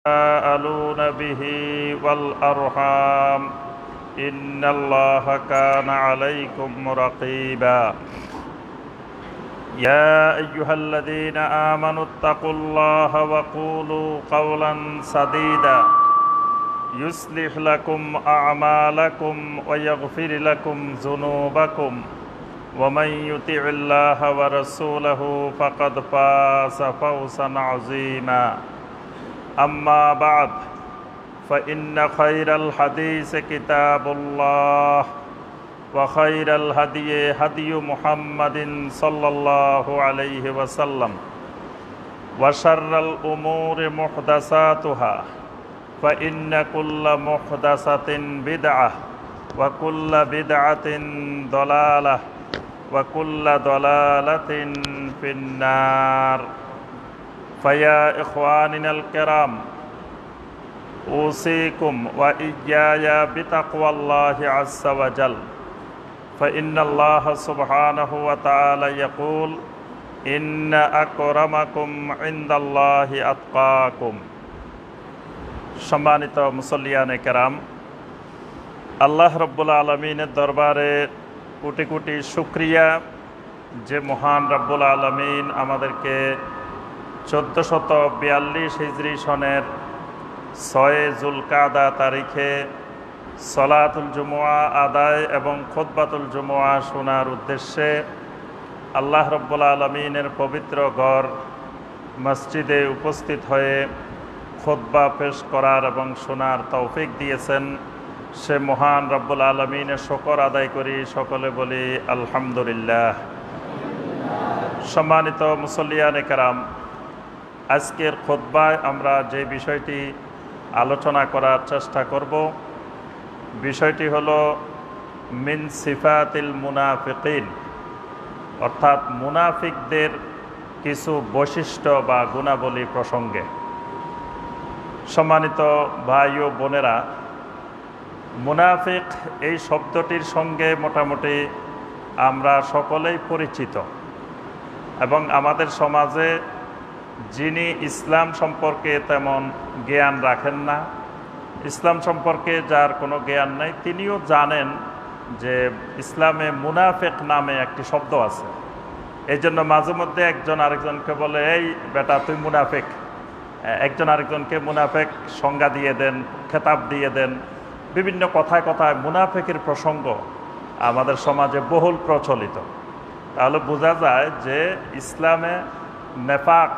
تساءلون به والأرحام إن الله كان عليكم رقيبا يا أيها الذين آمنوا اتقوا الله وقولوا قولا سديدا يصلح لكم أعمالكم ويغفر لكم ذنوبكم ومن يطع الله ورسوله فقد فاز فوزا عظيما أما بعد فإن خير الحديث كتاب الله وخير الهدي هدي محمد صلى الله عليه وسلم وشر الأمور محدثاتها فإن كل محدثة بدعة وكل بدعة ضلالة وكل ضلالة في النار فيا إخواننا الكرام أوصيكم وإياي بتقوى الله عز وجل فإن الله سبحانه وتعالى يقول إن أكرمكم عند الله أتقاكم সম্মানিত মুসল্লিয়ানে কেরাম, আল্লাহ রব্বুল আলমিনের দরবারে কোটি কোটি শুকরিয়া যে মহান রব্বুল আলমিন আমাদেরকে 1442 হিজরি সনের 6 জুলকাদা তারিখে সলাতুল জুমুয়া আদায় এবং খুতবাতুল জুমুয়া শোনার উদ্দেশ্যে আল্লাহ রব্বুল আলমিনের পবিত্র ঘর মসজিদে উপস্থিত হয়ে খুতবা পেশ করার এবং শোনার তৌফিক দিয়েছেন। সে মহান রব্বুল আলমিনের শুকর আদায় করি, সকলে বলি আলহামদুলিল্লাহ। সম্মানিত মুসল্লিয়ানে কেরাম, আজকের খুতবায় আমরা যে বিষয়টি আলোচনা করার চেষ্টা করব, বিষয়টি হলো মিন সিফাতিল মুনাফিকিন, অর্থাৎ মুনাফিকদের কিছু বৈশিষ্ট্য বা গুণাবলী প্রসঙ্গে। সম্মানিত ভাই ও বোনেরা, মুনাফিক এই শব্দটির সঙ্গে মোটামুটি আমরা সকলেই পরিচিত এবং আমাদের সমাজে যিনি ইসলাম সম্পর্কে তেমন জ্ঞান রাখেন না, ইসলাম সম্পর্কে যার কোনো জ্ঞান নাই, তিনিও জানেন যে ইসলামে মুনাফিক নামে একটি শব্দ আছে। এই জন্য মাঝে মধ্যে একজন আরেকজনকে বলে, এই বেটা তুই মুনাফিক, একজন আরেকজনকে মুনাফিক সংজ্ঞা দিয়ে দেন, খেতাব দিয়ে দেন। বিভিন্ন কথায় কথায় মুনাফিকের প্রসঙ্গ আমাদের সমাজে বহুল প্রচলিত। তাহলে বোঝা যায় যে ইসলামে নেফাক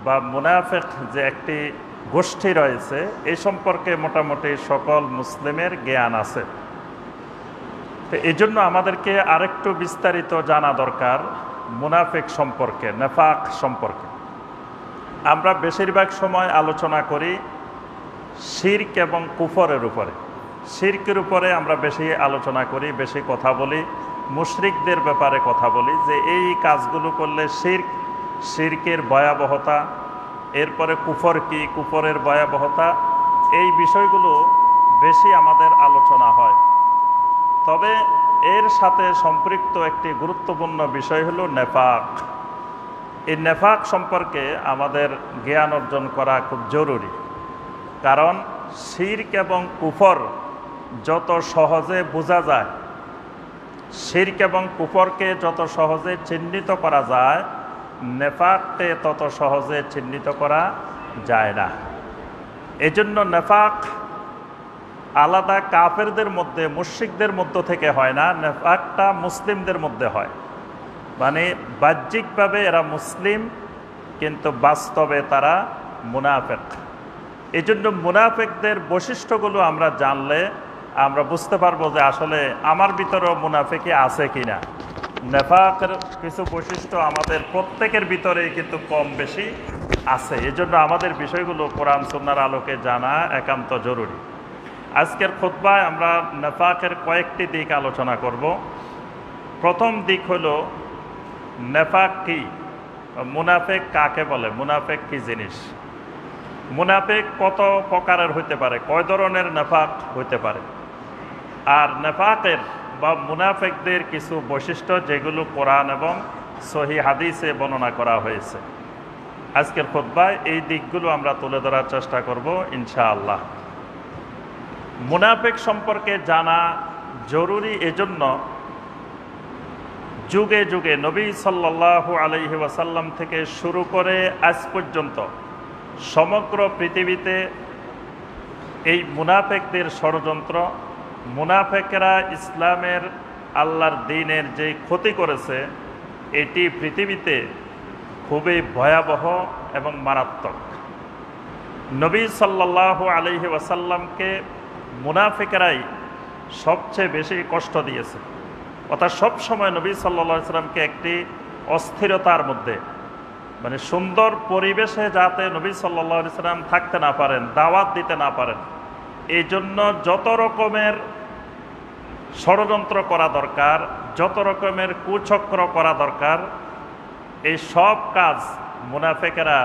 বা মুনাফিক যে একটি গোষ্ঠী রয়েছে, এই সম্পর্কে মোটামুটি সকল মুসলিমের জ্ঞান আছে। তো এই জন্য আমাদেরকে আরেকটু বিস্তারিত জানা দরকার মুনাফিক সম্পর্কে, নেফাক সম্পর্কে। আমরা বেশিরভাগ সময় আলোচনা করি শিরক এবং কুফরের উপরে। শিরকের উপরে আমরা বেশি আলোচনা করি, বেশি কথা বলি, মুশরিকদের ব্যাপারে কথা বলি যে এই কাজগুলো করলে শিরকের ভয়াবহতা, এরপরে কুফর কি, কুফরের ভয়াবহতা, এই বিষয়গুলো বেশি আমাদের আলোচনা হয়। তবে এর সাথে সম্পৃক্ত একটি গুরুত্বপূর্ণ বিষয় হলো নেফাক। এই নেফাক সম্পর্কে আমাদের জ্ঞান অর্জন করা খুব জরুরি, কারণ শিরক এবং কুফর যত সহজে বোঝা যায়, শিরক এবং কুফরকে যত সহজে চিহ্নিত করা যায়, নেফাককে তত সহজে চিহ্নিত করা যায় না। এজন্য নেফাক আলাদা কাফেরদের মধ্যে, মুশরিকদের মধ্য থেকে হয় না, নেফাকটা মুসলিমদের মধ্যে হয়। মানে বাহ্যিকভাবে এরা মুসলিম, কিন্তু বাস্তবে তারা মুনাফিক। এই জন্য মুনাফিকদের বৈশিষ্ট্যগুলো আমরা জানলে আমরা বুঝতে পারবো যে আসলে আমার ভিতরেও মুনাফিকি আছে কিনা। নেফাকের কিছু বৈশিষ্ট্য আমাদের প্রত্যেকের ভিতরেই কিন্তু কম বেশি আছে। এই জন্য আমাদের বিষয়গুলো কোরআন সুন্নাহর আলোকে জানা একান্ত জরুরি। আজকের খুতবায় আমরা নেফাকের কয়েকটি দিক আলোচনা করব। প্রথম দিক হলো নেফাক কি, মুনাফিক কাকে বলে, মুনাফিক কি জিনিস, মুনাফিক কত প্রকারের হইতে পারে, কয় ধরনের নেফাক হইতে পারে, আর নেফাকের বা মুনাফিকদের কিছু বৈশিষ্ট্য যেগুলো কোরআন এবং সহি হাদিসে বর্ণনা করা হয়েছে। আজকের খুতবায় এই দিকগুলো আমরা তুলে ধরার চেষ্টা করব ইনশাআল্লাহ। মুনাফিক সম্পর্কে জানা জরুরি, এজন্য যুগে যুগে নবী সাল্লাল্লাহু আলাইহি ওয়াসাল্লাম থেকে শুরু করে আজ পর্যন্ত সমগ্র পৃথিবীতে এই মুনাফিকদের ষড়যন্ত্র, মুনাফিকরা ইসলামের আল্লাহর দ্বীনের যে ক্ষতি করেছে এটি পৃথিবীতে খুবই ভয়াবহ এবং মারাত্মক। নবী সাল্লাল্লাহু আলাইহি ওয়াসাল্লামকে মুনাফিকরাই সবচেয়ে বেশি কষ্ট দিয়েছে। অর্থাৎ সবসময় নবী সাল্লাল্লাহু আলাইহি ওয়াসাল্লামকে একটি অস্থিরতার মধ্যে, মানে সুন্দর পরিবেশে যাতে নবী সাল্লাল্লাহু আলাইহি ওয়াসাল্লাম থাকতে না পারেন, দাওয়াত দিতে না পারেন, এই জন্য যত রকমের ষড়যন্ত্র করা দরকার, যত রকমের কুচক্র করা দরকার, এই সব কাজ মুনাফিকেরা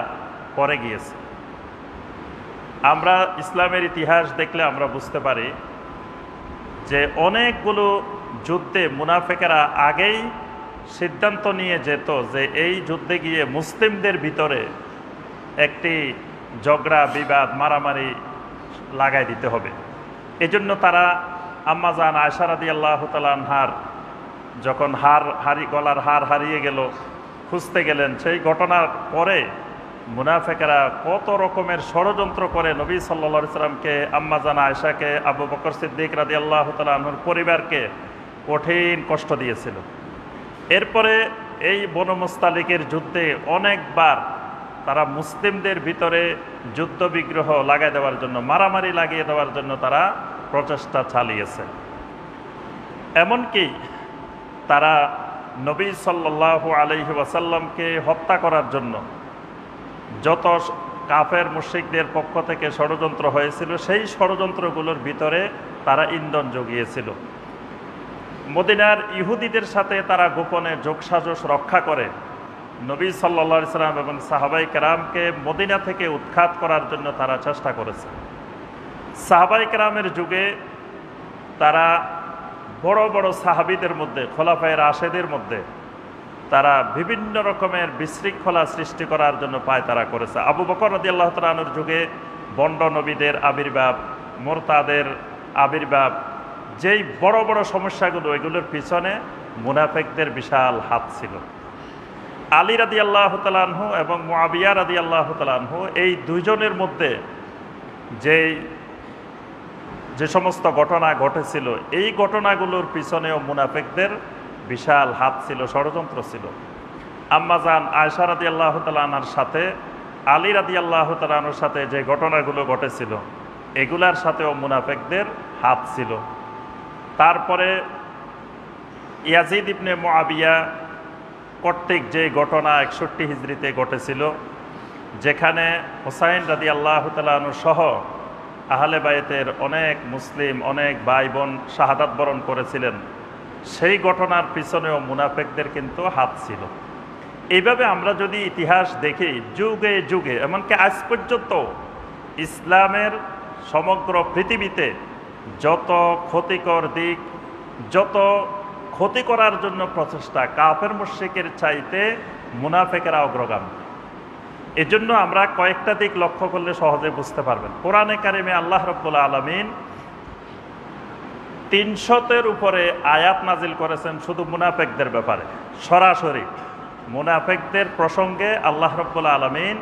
করে গিয়েছে। আমরা ইসলামের ইতিহাস দেখলে আমরা বুঝতে পারি যে অনেকগুলো যুদ্ধে মুনাফিকেরা আগেই সিদ্ধান্ত নিয়ে যেত যে এই যুদ্ধে গিয়ে মুসলিমদের ভিতরে একটি ঝগড়া, বিবাদ, মারামারি লাগাই দিতে হবে। এজন্য তারা আম্মাজান আয়েশা রাদিয়াল্লাহু তাআলা আনহার যখন গলার হার হারিয়ে গেল, খুঁজতে গেলেন, সেই ঘটনার পরে মুনাফিকেরা কত রকমের ষড়যন্ত্র করে নবী সাল্লাল্লাহু আলাইহি সাল্লামকে, আম্মাজান আয়েশাকে, আবু বকর সিদ্দিক রাদিয়াল্লাহু তাআলা আনহুর পরিবারকে কঠিন কষ্ট দিয়েছিল। এরপরে এই বনু মুস্তালিকের যুদ্ধে অনেকবার তারা মুসলিমদের ভিতরে যুদ্ধ বিগ্রহ লাগাই দেওয়ার জন্য, মারামারি লাগিয়ে দেওয়ার জন্য তারা প্রচেষ্টা চালিয়েছে। এমনকি তারা নবী সাল্লাল্লাহু আলাইহি ওয়াসাল্লামকে হত্যা করার জন্য যত কাফের মুশরিকদের পক্ষ থেকে ষড়যন্ত্র হয়েছিল, সেই ষড়যন্ত্রগুলোর ভিতরে তারা ইন্ধন জুগিয়েছিল। মদিনার ইহুদিদের সাথে তারা গোপনে যোগসাজশ রক্ষা করে নবী সাল্লাল্লাহু আলাইহি সাল্লাম এবং সাহাবায়ে কেরামকে মদিনা থেকে উৎখাত করার জন্য তারা চেষ্টা করেছে। সাহাবায়ে কেরামের যুগে তারা বড় বড় সাহাবীদের মধ্যে, খোলাফায়ে রাশেদের মধ্যে তারা বিভিন্ন রকমের বিশৃঙ্খলা সৃষ্টি করার জন্য পায়তারা করেছে। আবু বকর রাদিয়াল্লাহু তাআলা আনহুর যুগে বন্ড নবীদের আবির্ভাব, মুরতাদের আবির্ভাব, যেই বড় বড় সমস্যাগুলো, এগুলোর পিছনে মুনাফিকদের বিশাল হাত ছিল। আলী রাদিয়াল্লাহু তাআলা আনহু এবং মুআবিয়া রাদিয়াল্লাহু তাআলা আনহু, এই দুইজনের মধ্যে যে সমস্ত ঘটনা ঘটেছিল, এই ঘটনাগুলোর পিছনেও মুনাফিকদের বিশাল হাত ছিল, ষড়যন্ত্র ছিল। আম্মাজান আয়েশা রাদিয়াল্লাহু তাআলা আনহার সাথে আলী রাদিয়াল্লাহু তাআলা আনহুর সাথে যে ঘটনাগুলো ঘটেছিল, এগুলার সাথেও মুনাফিকদের হাত ছিল। তারপরে ইয়াজিদ ইবনে মুআবিয়া কর্তৃক যে ঘটনা 61 হিজরিতে ঘটেছিল, যেখানে হুসাইন রাদিয়াল্লাহু তাআলা আনহু সহ আহলে বাইতের অনেক মুসলিম, অনেক ভাই বোন শাহাদাত বরণ করেছিলেন, সেই ঘটনার পিছনেও মুনাফিকদের কিন্তু হাত ছিল। এইভাবে আমরা যদি ইতিহাস দেখি, যুগে যুগে, এমনকি আজ পর্যন্ত ইসলামের সমগ্র পৃথিবীতে যত ক্ষতিকর দিক, যত ক্ষতি করার জন্য প্রচেষ্টা, কাফের মুশরিকের চাইতে মুনাফিকেরা অগ্রগামী। এজন্য আমরা কয়েকটা দিক লক্ষ্য করলে সহজে বুঝতে পারবেন। কোরআনে কারিমে আল্লাহ রাব্বুল আলামিন 300-এর উপরে আয়াত নাজিল করেছেন শুধু মুনাফিকদের ব্যাপারে। সরাসরি মুনাফিকদের প্রসঙ্গে আল্লাহ রাব্বুল আলামিন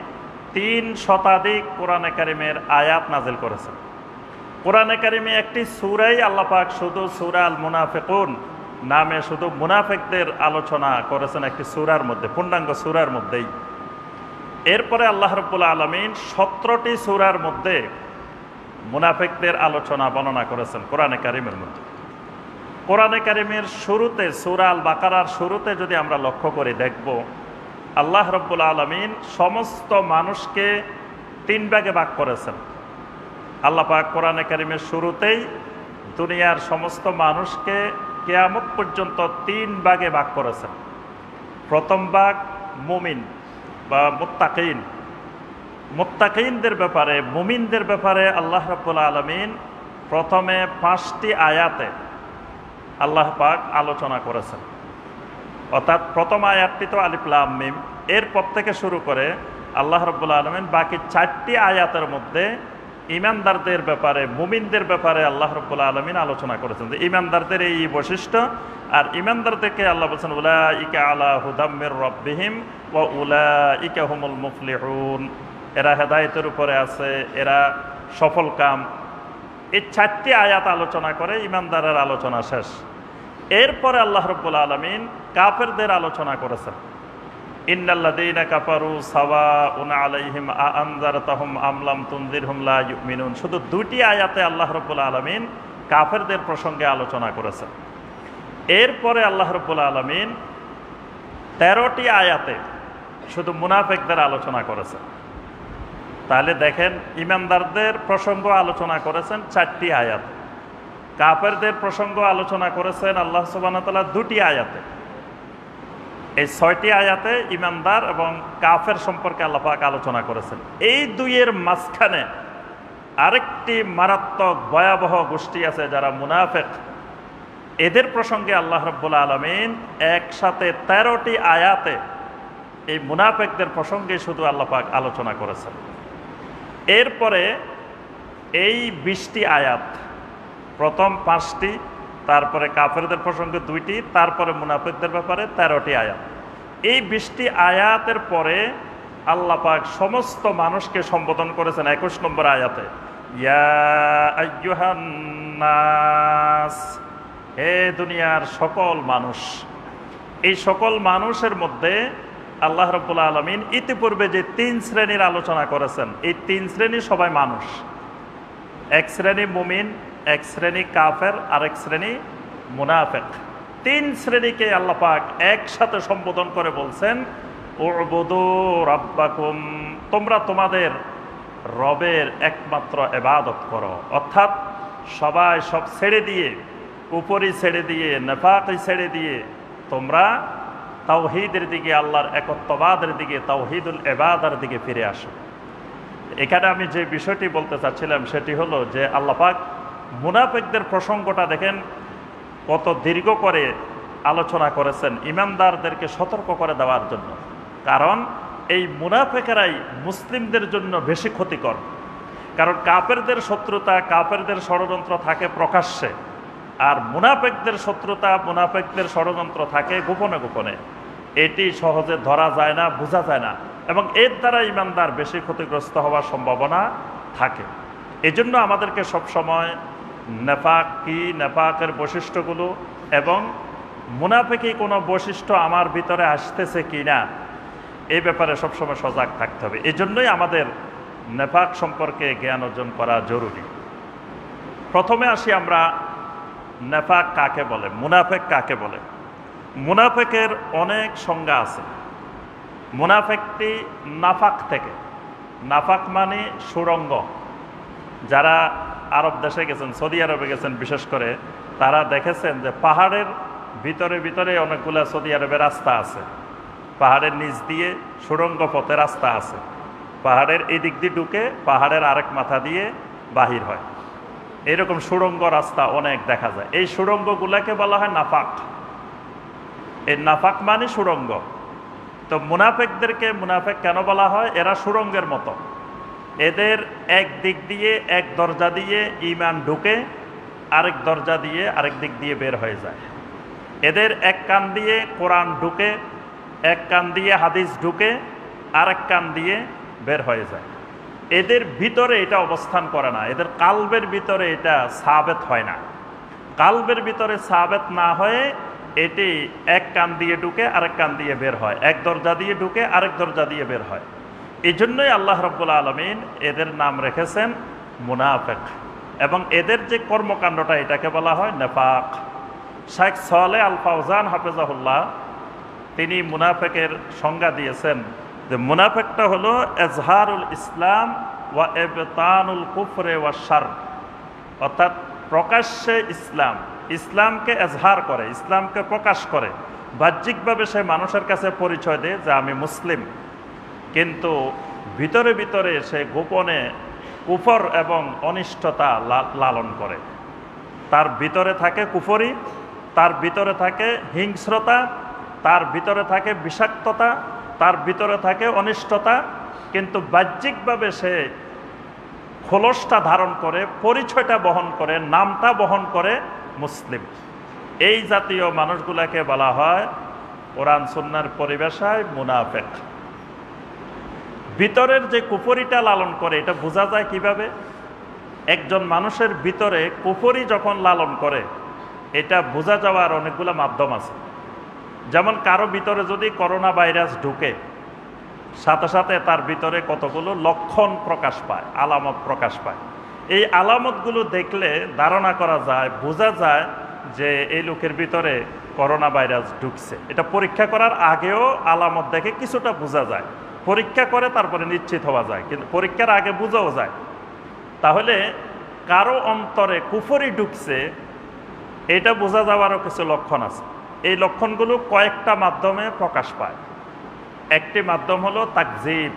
3 শতাধিক কোরআনে কারিমের আয়াত নাজিল করেছেন। কোরআনে কারিমে একটি সূরাই আল্লাহ পাক শুধু সূরা আল মুনাফিকুন নামে শুধু মুনাফিকদের আলোচনা করেছেন একটি সূরার মধ্যে, পূর্ণাঙ্গ সূরার মধ্যেই। এরপরে আল্লাহ রাব্বুল আলামিন 17টি সূরার মধ্যে মুনাফিকদের আলোচনা বর্ণনা করেছেন কোরআনে কারিমের মধ্যে। কোরআনে কারিমের শুরুতে, সূরা আল বাকারার শুরুতে যদি আমরা লক্ষ্য করে দেখব, আল্লাহ রাব্বুল আলামিন সমস্ত মানুষকে 3 ভাগে ভাগ করেছেন। আল্লাহ পাক কোরআনে কারিমের শুরুতেই দুনিয়ার সমস্ত মানুষকে কিয়ামত পর্যন্ত 3 ভাগে ভাগ করেছেন। প্রথম ভাগ মুমিন বা মুত্তাকিন। মুত্তাকিনদের ব্যাপারে, মুমিনদের ব্যাপারে আল্লাহ রাব্বুল আলামিন প্রথমে 5টি আয়াতে আল্লাহ পাক আলোচনা করেছেন। অর্থাৎ প্রথম আয়াতটি তো আলিফ লাম মিম, এরপর থেকে শুরু করে আল্লাহ রাব্বুল আলামিন বাকি 4টি আয়াতের মধ্যে ঈমানদারদের ব্যাপারে, মুমিনদের ব্যাপারে আল্লাহ রাব্বুল আলামিন আলোচনা করেছেন যে ঈমানদারদের এই বৈশিষ্ট্য। আর ঈমানদারদেরকে আল্লাহ বলেছেন উলাইকা আলা হুদাম মির রাব্বিহিম ওয়া উলাইকা হুমুল মুফলিহুন, এরা হেদায়েতের উপরে আছে, এরা সফলকাম। এই 4টি আয়াত আলোচনা করে ঈমানদারের আলোচনা শেষ। এরপরে আল্লাহ রাব্বুল আলামিন কাফেরদের আলোচনা করেছেন। ইন্নাল্লাযীনা কাফারু সাওয়াউন আলাইহিম আনযারতাহুম আম লাম তুনযিরহুম লা ইউমিনুন। শুধু 2টি আয়াতে আল্লাহ রাব্বুল আলামিন কাফেরদের প্রসঙ্গে আলোচনা করেছেন। এরপরে আল্লাহ রাব্বুল আলামিন 13টি আয়াতে শুধু মুনাফিকদের আলোচনা করেছেন। তাহলে দেখেন, ঈমানদারদের প্রসঙ্গ আলোচনা করেছেন 4টি আয়াত, কাফেরদের প্রসঙ্গ আলোচনা করেছেন আল্লাহ সুবহানাহু ওয়া তাআলা 2টি আয়াতে। এই 6টি আয়াতে ঈমানদার এবং কাফের সম্পর্কে আল্লাহ পাক আলোচনা করেছেন। এই দুইয়ের মাঝখানে আরেকটি মারাত্মক ভয়াবহ গোষ্ঠী আছে যারা মুনাফিক। এদের প্রসঙ্গে আল্লাহ রাব্বুল আলামিন একসাথে 13টি আয়াতে এই মুনাফিকদের প্রসঙ্গে শুধু আল্লাহ পাক আলোচনা করেছেন। এরপরে এই 20টি আয়াত, প্রথম 5টি, তারপরে কাফেরদের প্রসঙ্গে 2টি, তারপরে মুনাফিকদের ব্যাপারে 13টি আয়াত। এই 20টি আয়াতের পরে আল্লাহ পাক সমস্ত মানুষকে সম্বোধন করেছেন 21 নম্বর আয়াতে, ইয়া আইয়ুহান নাস, হে দুনিয়ার সকল মানুষ। এই সকল মানুষের মধ্যে আল্লাহ রাব্বুল আলামিন ইতিপূর্বে যে 3 শ্রেণীর আলোচনা করেছেন, এই 3 শ্রেণী সবাই মানুষ। এক শ্রেণী মুমিন, এক শ্রেণী কাফের, আরেক শ্রেণী মুনাফিক। 3 শ্রেণীকে আল্লাহ পাক একসাথে সম্বোধন করে বলছেন, উবুদু রাব্বাকুম, তোমরা তোমাদের রবের একমাত্র ইবাদত করো। অর্থাৎ সবাই সব ছেড়ে দিয়ে, কুফরি ছেড়ে দিয়ে, নেফাকি ছেড়ে দিয়ে তোমরা তাওহীদের দিকে, আল্লাহর একত্ববাদের দিকে, তাওহীদুল ইবাদার দিকে ফিরে আসো। এখানে আমি যে বিষয়টি বলতে চাচ্ছিলাম সেটি হলো যে আল্লাহ পাক মুনাফিকদের প্রসঙ্গটা দেখেন কত দীর্ঘ করে আলোচনা করেছেন ঈমানদারদেরকে সতর্ক করে দেওয়ার জন্য। কারণ এই মুনাফিকেরাই মুসলিমদের জন্য বেশি ক্ষতিকর। কারণ কাফেরদের শত্রুতা, কাফেরদের ষড়যন্ত্র থাকে প্রকাশ্যে, আর মুনাফিকদের শত্রুতা, মুনাফিকদের ষড়যন্ত্র থাকে গোপনে গোপনে। এটি সহজে ধরা যায় না, বোঝা যায় না, এবং এর দ্বারা ঈমানদার বেশি ক্ষতিগ্রস্ত হওয়ার সম্ভাবনা থাকে। এজন্য আমাদেরকে সবসময় নেফাক কি, নেফাকের বৈশিষ্ট্যগুলো এবং মুনাফিকি কোনো বৈশিষ্ট্য আমার ভিতরে আসতেছে কি না, এই ব্যাপারে সবসময় সজাগ থাকতে হবে। এজন্যই আমাদের নেফাক সম্পর্কে জ্ঞান অর্জন করা জরুরি। প্রথমে আসি আমরা, নেফাক কাকে বলে, মুনাফিক কাকে বলে। মুনাফিকের অনেক সংজ্ঞা আছে। মুনাফিকটি নাফাক থেকে, নাফাক মানে সুড়ঙ্গ। যারা আরব দেশে গেছেন, সৌদি আরবে গেছেন বিশেষ করে, তারা দেখেছেন যে পাহাড়ের ভিতরে ভিতরে অনেকগুলো সৌদি আরবের রাস্তা আছে। পাহাড়ের নিচ দিয়ে সুড়ঙ্গ পথে রাস্তা আছে। পাহাড়ের এই দিক দিয়ে ঢুকে পাহাড়ের আরেক মাথা দিয়ে বাহির হয়। এরকম সুড়ঙ্গ রাস্তা অনেক দেখা যায়। এই সুড়ঙ্গগুলাকে বলা হয় নাফাক। এই নাফাক মানে সুড়ঙ্গ। তো মুনাফিকদেরকে মুনাফিক কেন বলা হয়? এরা সুড়ঙ্গের মতো। এদের এক দিক দিয়ে, এক দরজা দিয়ে ঈমান ঢুকে, আরেক দরজা দিয়ে আরেক দিক দিয়ে বের হয়ে যায়। এদের এক কান দিয়ে কোরআন ঢুকে, এক কান দিয়ে হাদিস ঢুকে, আরেক কান দিয়ে বের হয়ে যায়। এদের ভিতরে এটা অবস্থান করে না, এদের কালবের ভিতরে এটা সাবেত হয় না। কালবের ভিতরে সাবেত না হয়ে এটি এক কান দিয়ে ঢুকে আরেক কান দিয়ে বের হয়, এক দরজা দিয়ে ঢুকে আরেক দরজা দিয়ে বের হয়। এই জন্যই আল্লাহ রাব্বুল আলামিন এদের নাম রেখেছেন মুনাফিক, এবং এদের যে কর্মকাণ্ডটা এটাকে বলা হয় নেফাক। শেখ সালেহ আল ফাওজান হাফেজাহুল্লাহ তিনি মুনাফিকের সংজ্ঞা দিয়েছেন যে মুনাফিকটা হলো এজহারুল ইসলাম ওয়া ইবতানুল কুফরে ওয়া শার, অর্থাৎ প্রকাশ্যে ইসলাম, ইসলামকে এজহার করে, ইসলামকে প্রকাশ করে, বাহ্যিকভাবে সে মানুষের কাছে পরিচয় দেয় যে আমি মুসলিম, কিন্তু ভিতরে ভিতরে সে গোপনে কুফর এবং অনিষ্টতা লালন করে। তার ভিতরে থাকে কুফরি, তার ভিতরে থাকে হিংস্রতা, তার ভিতরে থাকে বিষাক্ততা, তার ভিতরে থাকে অনিষ্টতা, কিন্তু বাহ্যিকভাবে সে খোলসটা ধারণ করে, পরিচয়টা বহন করে, নামটা বহন করে মুসলিম। এই জাতীয় মানুষগুলাকে বলা হয় কোরআন সুন্নাহর পরিভাষায় মুনাফিক। ভিতরের যে কুফরিটা লালন করে এটা বোঝা যায় কিভাবে? একজন মানুষের ভিতরে কুফরি যখন লালন করে এটা বোঝা যাওয়ার অনেকগুলো মাধ্যম আছে। যেমন কারো ভিতরে যদি করোনা ভাইরাস ঢুকে, সাথে সাথে তার ভিতরে কতগুলো লক্ষণ প্রকাশ পায়, আলামত প্রকাশ পায়। এই আলামতগুলো দেখলে ধারণা করা যায়, বোঝা যায় যে এই লোকের ভিতরে করোনা ভাইরাস ঢুকছে। এটা পরীক্ষা করার আগেও আলামত দেখে কিছুটা বোঝা যায়, পরীক্ষা করে তারপরে নিশ্চিত হওয়া যায়, কিন্তু পরীক্ষার আগে বোঝাও যায়। তাহলে কারো অন্তরে কুফরি ঢুকছে এটা বোঝা যাওয়ারও কিছু লক্ষণ আছে। এই লক্ষণগুলো কয়েকটা মাধ্যমে প্রকাশ পায়। একটি মাধ্যম হলো তাকযীব,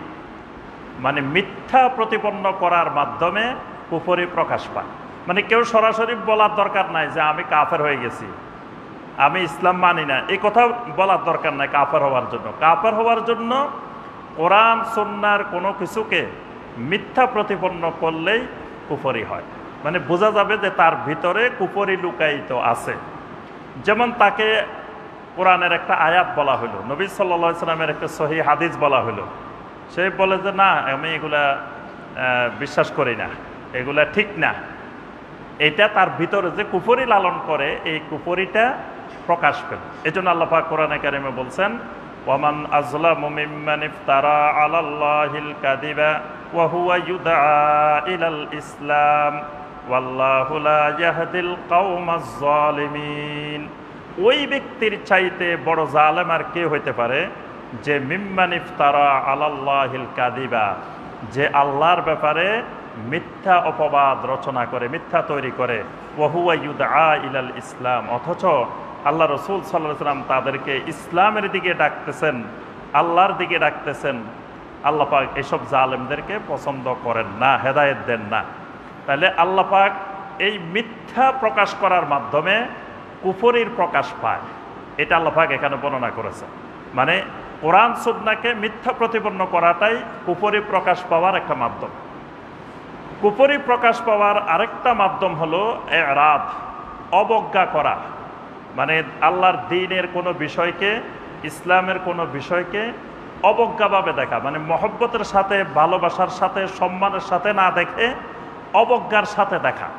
মানে মিথ্যা প্রতিপন্ন করার মাধ্যমে কুফরি প্রকাশ পায়। মানে কেউ সরাসরি বলার দরকার নাই যে আমি কাফের হয়ে গেছি, আমি ইসলাম মানি না, এই কথা বলার দরকার নাই কাফের হওয়ার জন্য। কাফের হওয়ার জন্য কোরআন সুন্নাহর কোনো কিছুকে মিথ্যা প্রতিপন্ন করলেই কুফরি হয়, মানে বোঝা যাবে যে তার ভিতরে কুফরি লুকায়িত আছে। যেমন তাকে কোরআনের একটা আয়াত বলা হলো, নবী সাল্লাল্লাহু আলাইহি সাল্লামের একটা সহিহ হাদিস বলা হলো, সে বলে যে না আমি এগুলা বিশ্বাস করি না, এগুলা ঠিক না। এটা তার ভিতরে যে কুফরি লালন করে এই কুফরিটা প্রকাশ পেল। এই জন্য আল্লাহ পাক কোরআনে কারিমে বলছেন ওয়ামান আযলামু মিম্মান ইফতারা আলাল্লাহিল কাযিবা ওয়া হুয়া ইউদআ ইলাল ইসলাম ওয়াল্লাহু লা ইয়াহদিল কওমাজ যালিমিন। ওই ব্যক্তির চাইতে বড় জালেম আর কে হইতে পারে যে মিম্মান ইফতারা আলাল্লাহিল কাযিবা, যে আল্লাহর ব্যাপারে মিথ্যা অপবাদ রচনা করে, মিথ্যা তৈরি করে, ওয়া হুয়া ইউদআ ইলাল ইসলাম, অথচ আল্লাহ রসুল সাল্লাল্লাহু আলাইহি ওয়াসাল্লাম তাদেরকে ইসলামের দিকে ডাকতেছেন, আল্লাহর দিকে ডাকতেছেন। আল্লাহ পাক এসব জালেমদেরকে পছন্দ করেন না, হেদায়েত দেন না। তাহলে আল্লাহ পাক এই মিথ্যা প্রকাশ করার মাধ্যমে কুফরির প্রকাশ পায়, এটা আল্লাহ পাক এখানে বর্ণনা করেছেন। মানে কোরআন সুন্নাহকে মিথ্যা প্রতিপন্ন করাটাই কুফরি প্রকাশ পাওয়ার একটা মাধ্যম। কুফরি প্রকাশ পাওয়ার আরেকটা মাধ্যম হলো এরাদ, অবজ্ঞা করা। মানে আল্লাহর দ্বীনের কোনো বিষয়কে, ইসলামের কোনো বিষয়কে অবজ্ঞাভাবে দেখা, মানে মহব্বতের সাথে, ভালোবাসার সাথে, সম্মানের সাথে না দেখে অবজ্ঞার সাথে দেখা,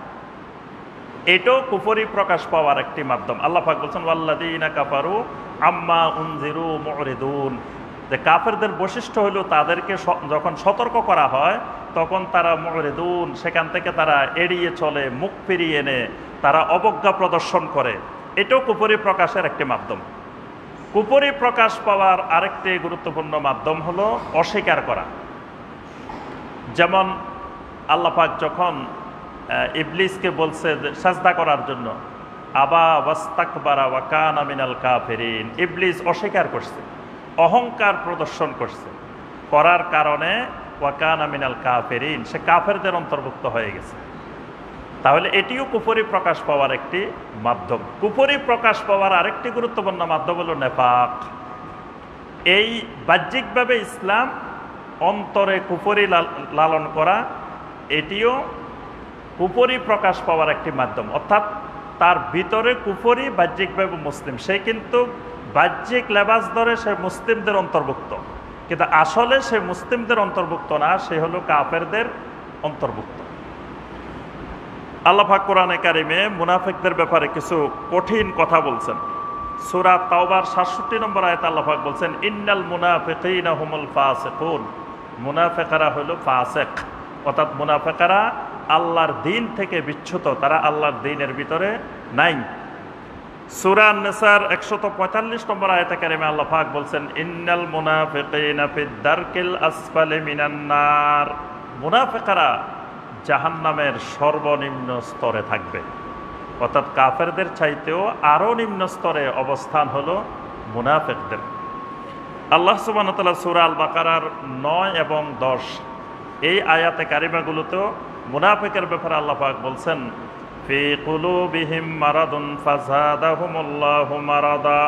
এটাও কুফরি প্রকাশ পাওয়ার একটি মাধ্যম। আল্লাহ পাক বলছেন ওয়াল্লাযীনা কাফারু আম্মা উনজিরু মুরিদুন, যে কাফেরদের বৈশিষ্ট্য হলো তাদেরকে যখন সতর্ক করা হয় তখন তারা মুরিদুন, সেখান থেকে তারা এড়িয়ে চলে, মুখ ফিরিয়ে এনে তারা অবজ্ঞা প্রদর্শন করে। এটাও কুফরি প্রকাশের একটি মাধ্যম। কুফরি প্রকাশ পাওয়ার আরেকটি গুরুত্বপূর্ণ মাধ্যম হলো অস্বীকার করা। যেমন আল্লাহ পাক যখন ইবলিসকে বলছে সাজদা করার জন্য, আবা ওয়াস্তাকবারা ওয়া কানা মিনাল কাফিরিন, ইবলিস অস্বীকার করছে, অহংকার প্রদর্শন করছে, করার কারণে ওয়া কানা মিনাল কাফিরিন, সে কাফেরদের অন্তর্ভুক্ত হয়ে গেছে। তাহলে এটিও কুফরি প্রকাশ পাওয়ার একটি মাধ্যম। কুফরি প্রকাশ পাওয়ার আরেকটি গুরুত্বপূর্ণ মাধ্যম হলো নেফাক। এই বাহ্যিকভাবে ইসলাম, অন্তরে কুফরি লালন করা, এটিও কুফরি প্রকাশ পাওয়ার একটি মাধ্যম। অর্থাৎ তার ভিতরে কুফরি, বাহ্যিকভাবে মুসলিম, সে কিন্তু বাহ্যিক লেবাস ধরে সে মুসলিমদের অন্তর্ভুক্ত, কিন্তু আসলে সে মুসলিমদের অন্তর্ভুক্ত না, সে হলো কাফেরদের অন্তর্ভুক্ত। আল্লাহ পাক কোরআনে কারিমে মুনাফিকদের ব্যাপারে কিছু কঠিন কথা বলছেন। সূরা তাওবার ৬৭ নম্বর আয়াতে আল্লাহ পাক বলছেন ইন্নাল মুনাফিকিনা হুমুল ফাসিকুন, মুনাফিকরা হলো ফাসিক, অর্থাৎ মুনাফিকরা আল্লাহর দ্বীন থেকে বিচ্যুত, তারা আল্লাহর দ্বীনের ভিতরে নাই। সূরা আন-নিসার ১৪৫ নম্বর আয়াতে কারিমে আল্লাহ পাক বলছেন ইন্নাল মুনাফিকিনা ফিদ দারকিল আসফালি মিনান নার, মুনাফিকরা জাহান্নামের সর্বনিম্ন স্তরে থাকবে। অর্থাৎ কাফেরদের চাইতেও আরও নিম্ন স্তরে অবস্থান হলো মুনাফিকদের। আল্লাহ সুবহানাহু ওয়া তাআলা সূরা আল বাকারার ৯ এবং ১০ এই আয়াতে কারিমাগুলোতেও মুনাফিকের ব্যাপারে আল্লাহ পাক বলছেন ফি কুলুবিহিম মারাদুন ফাযাদাহুমুল্লাহু মারাদা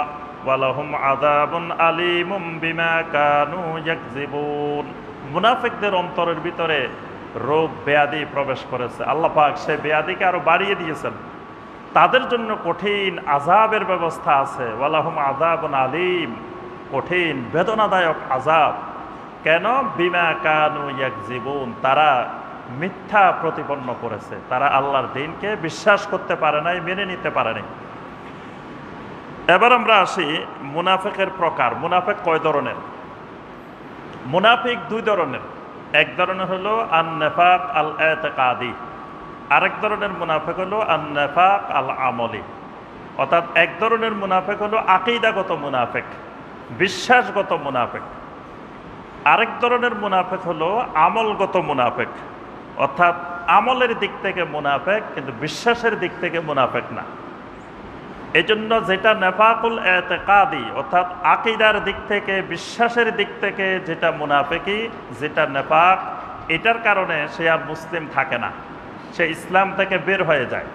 ওয়া লাহুম আযাবুন আলীমুম বিমা কানু ইয়াকযিবুন। মুনাফিকদের অন্তরের ভিতরে রোগ ব্যাধি প্রবেশ করেছে। আল্লাহ পাক সে ব্যাধিকে আরো বাড়িয়ে দিয়েছেন। তাদের জন্য কঠিন আযাবের ব্যবস্থা আছে। ওয়ালাহুম আযাবুন আলীম, কঠিন বেদনাদায়ক আযাব। কেন? বিমা কানু ইয়াকযিবুন, তারা মিথ্যা প্রতিপন্ন করেছে, তারা আল্লাহর দ্বীনকে বিশ্বাস করতে পারে নাই, মেনে নিতে পারে নাই। এবার আমরা আসি মুনাফিকের প্রকার। মুনাফিক কয় ধরনের? মুনাফিক দুই ধরনের। এক ধরনের হলো আন-নিফাক আল-ইতিকাদি, আরেক ধরনের মুনাফিক হলো আন-নিফাক আল-আমলি। অর্থাৎ এক ধরনের মুনাফিক হলো আকীদাগত মুনাফিক, বিশ্বাসগত মুনাফিক। আরেক ধরনের মুনাফিক হলো আমলগত মুনাফিক, অর্থাৎ আমলের দিক থেকে মুনাফিক কিন্তু বিশ্বাসের দিক থেকে মুনাফিক না। এই জন্য যেটা নেফাকুল ইতিকাদি অর্থাৎ আকীদার দিক থেকে বিশ্বাসের দিক থেকে যেটা মুনাফিকি, যেটা নেফাক, এটার কারণে সে আর মুসলিম থাকে না, সে ইসলাম থেকে বের হয়ে যায়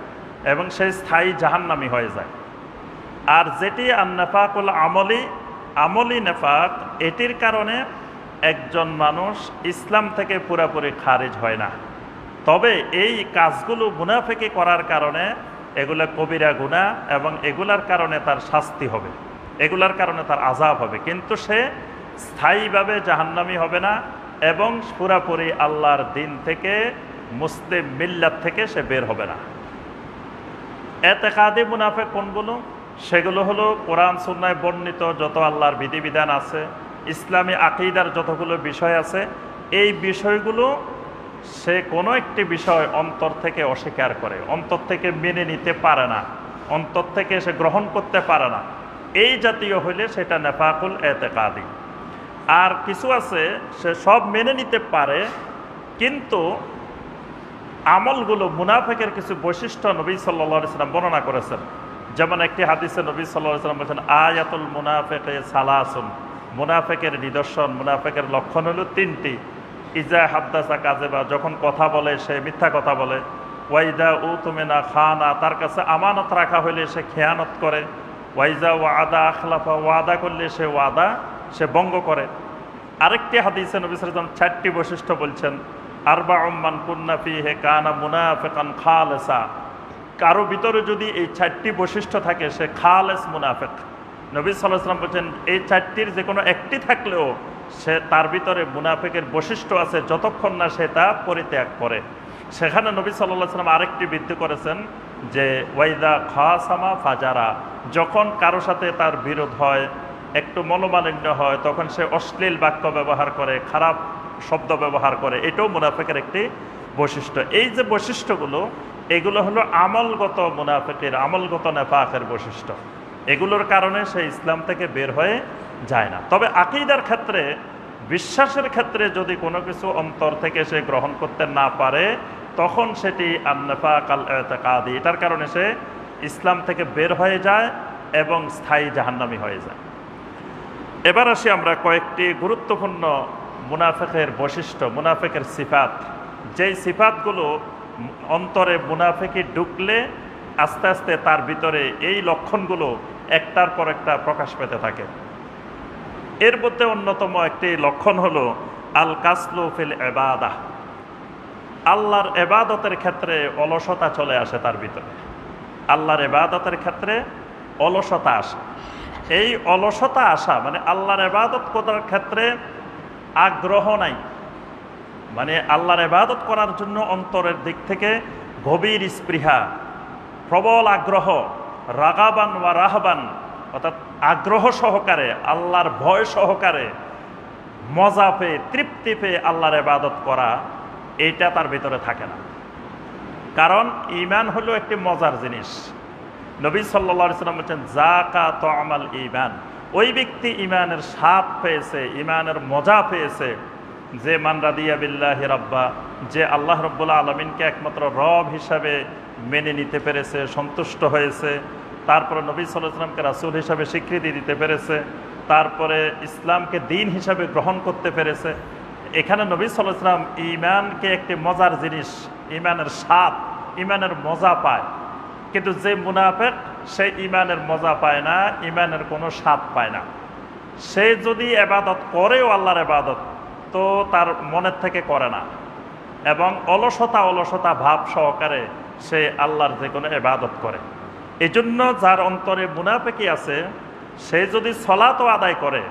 এবং সে স্থায়ী জাহান্নামী হয়ে যায়। আর যেটি আন-নেফাকুল আমলি, আমলি নেফাক, এটির কারণে একজন মানুষ ইসলাম থেকে পুরোপুরি খারিজ হয় না। তবে এই কাজগুলো মুনাফিকি করার কারণে এগুলা কবিরা গুনাহ এবং এগুলার কারণে তার শাস্তি হবে, এগুলার কারণে তার আযাব হবে, কিন্তু সে স্থায়ীভাবে জাহান্নামী হবে না এবং পুরাপুরি আল্লাহর দ্বীন থেকে, মুসলিম মিল্লাত থেকে সে বের হবে না। ইতিকাদি মুনাফিক কোনগুলো? সেগুলো হলো কোরআন সুন্নাহয় বর্ণিত যত আল্লাহর বিধিবিধান আছে, ইসলামী আকীদার যতগুলো বিষয় আছে, এই বিষয়গুলো সে কোনো একটি বিষয় অন্তর থেকে অস্বীকার করে, অন্তর থেকে মেনে নিতে পারে না, অন্তর থেকে সে গ্রহণ করতে পারে না। এই জাতীয় হইলে সেটা নেফাকুল ইতিকাদি। আর কিছু আছে সে সব মেনে নিতে পারে, কিন্তু আমলগুলো, মুনাফিকের কিছু বৈশিষ্ট্য নবী সাল্লাল্লাহু আলাইহি ওয়াসাল্লাম বর্ণনা করেছেন। যেমন একটি হাদিসে নবী সাল্লাল্লাহু আলাইহি ওয়াসাল্লাম বলেছেন, আয়াতুল মুনাফিকি সালাসুন, মুনাফিকের নিদর্শন, মুনাফিকের লক্ষণ হলো তিনটি। ইজা হাদ্দাসা কাযিবা, যখন কথা বলে সে মিথ্যা কথা বলে। ওয়াইদা উতুমিনা খানা, তার কাছে আমানত রাখা হইলে সে খেয়ানত করে। ওয়াইজা ওয়াদা আখলাফা, ওয়াদা করলে সে ওয়াদা সে ভঙ্গ করে। আরেকটি হাদিসে নবী সাল্লাল্লাহু আলাইহি ওয়াসাল্লাম 4টি বৈশিষ্ট্য বলছেন, আরবাউম মান কুন্না ফীহি কানা মুনাফিকান খালিসা, কারো ভিতরে যদি এই 4টি বৈশিষ্ট্য থাকে সে খালেস মুনাফিক। নবী সাল্লাল্লাহু আলাইহি ওয়াসাল্লাম বলছেন এই 4টির যে কোনো একটি থাকলেও সে তার ভিতরে মুনাফিকের বৈশিষ্ট্য আছে, যতক্ষণ না সে তা পরিত্যাগ করে। সেখানে নবী সাল্লাল্লাহু আলাইহি ওয়াসাল্লাম আরেকটি বৃদ্ধি করেছেন যে ওয়াইদা খাসামা ফাজারা, যখন কারো সাথে তার বিরোধ হয়, একটু মনোমালিন্য হয়, তখন সে অশ্লীল বাক্য ব্যবহার করে, খারাপ শব্দ ব্যবহার করে। এটাও মুনাফিকের একটি বৈশিষ্ট্য। এই যে বৈশিষ্ট্যগুলো, এগুলো হলো আমলগত মুনাফিকের, আমলগত নেফাকের বৈশিষ্ট্য। এগুলোর কারণে সে ইসলাম থেকে বের হয়ে যায় না। তবে আকীদার ক্ষেত্রে, বিশ্বাসের ক্ষেত্রে যদি কোনো কিছু অন্তর থেকে সে গ্রহণ করতে না পারে, তখন সেটি আন-নিফাক আল-ইতিকাদি, এটার কারণে সে ইসলাম থেকে বের হয়ে যায় এবং স্থায়ী জাহান্নামী হয়ে যায়। এবার আসি আমরা কয়েকটি গুরুত্বপূর্ণ মুনাফিকের বৈশিষ্ট্য, মুনাফিকের সিফাত। যেই সিফাতগুলো অন্তরে মুনাফিকি ঢুকলে আস্তে আস্তে তার ভিতরে এই লক্ষণগুলো একটার পর একটা প্রকাশ পেতে থাকে। এর মধ্যে অন্যতম একটি লক্ষণ হলো আল কাসলু ফিল ইবাদাহ, আল্লাহর ইবাদতের ক্ষেত্রে অলসতা চলে আসে তার ভিতরে। আল্লাহর ইবাদতের ক্ষেত্রে অলসতা আসে। এই অলসতা আসা মানে আল্লাহর ইবাদত করার ক্ষেত্রে আগ্রহ নাই, মানে আল্লাহর ইবাদত করার জন্য অন্তরের দিক থেকে গভীর স্পৃহা, প্রবল আগ্রহ, রাগাবান ওয়া রাহবান, অর্থাৎ আগ্রহ সহকারে, আল্লাহর ভয় সহকারে, মজা পেয়ে, তৃপ্তি পেয়ে আল্লাহর ইবাদত করা, এইটা তার ভিতরে থাকে না। কারণ ঈমান হলো একটি মজার জিনিস। নবী সাল্লাল্লাহু আলাইহি ওয়াসাল্লাম বলেন যাকা তুআমাল ঈমান, ওই ব্যক্তি ঈমানের স্বাদ পেয়েছে, ঈমানের মজা পেয়েছে যে মান রাদিয়া বিল্লাহি রাব্বা, যে আল্লাহ রাব্বুল আলামিনকে একমাত্র রব হিসাবে মেনে নিতে পেরেছে, সন্তুষ্ট হয়েছে, তারপরে নবী সাল্লাল্লাহু আলাইহি ওয়াসাল্লামকে রাসূল হিসাবে স্বীকৃতি দিতে পেরেছে, তারপরে ইসলামকে দ্বীন হিসাবে গ্রহণ করতে পেরেছে। এখানে নবী সাল্লাল্লাহু আলাইহি ওয়াসাল্লাম ঈমানকে একটি মজার জিনিস, ঈমানের স্বাদ, ঈমানের মজা পায়। কিন্তু যে মুনাফিক সে ঈমানের মজা পায় না, ঈমানের কোনো স্বাদ পায় না। সে যদি ইবাদত করেও আল্লাহর ইবাদত, কিন্তু তার মনের থেকে করে না, এবং অলসতা ভাব সহকারে সে আল্লাহর যে কোনো ইবাদত করে। এই জন্য যার অন্তরে মুনাফিকি আছে, সে যদি সলাতও আদায় করে,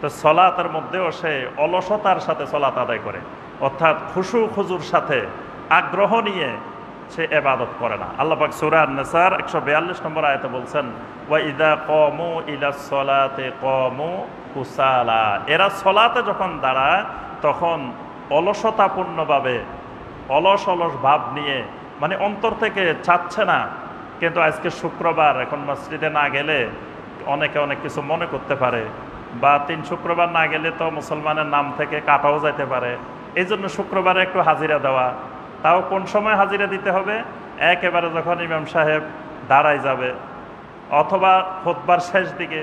তো সলাতের মধ্যেও সে অলসতার সাথে সলাত আদায় করে, অর্থাৎ খুশু খুজুর সাথে আগ্রহ নিয়ে সে ইবাদত করে না। আল্লাহ পাক সূরা আন-নিসার 142 নম্বর আয়াতে বলছেন, ওয়া ইযা ক্বামু ইলাস সলাতি ক্বামু কুসালা। এরা সলাতে যখন দাঁড়ায় তখন অলসতাপূর্ণভাবে অলস ভাব নিয়ে, মানে অন্তর থেকে চাচ্ছে না। কিন্তু আজকে শুক্রবার, এখন মসজিদে না গেলে অনেকে অনেক কিছু মনে করতে পারে, বা 3 শুক্রবার না গেলে তো মুসলমানের নাম থেকে কাটাও যেতে পারে। এই জন্য শুক্রবারে একটু হাজিরা দেওয়া, তাও কোন সময় হাজিরা দিতে হবে? একেবারে যখন ইমাম সাহেব দাঁড়ায় যাবে, অথবা খুতবার শেষ দিকে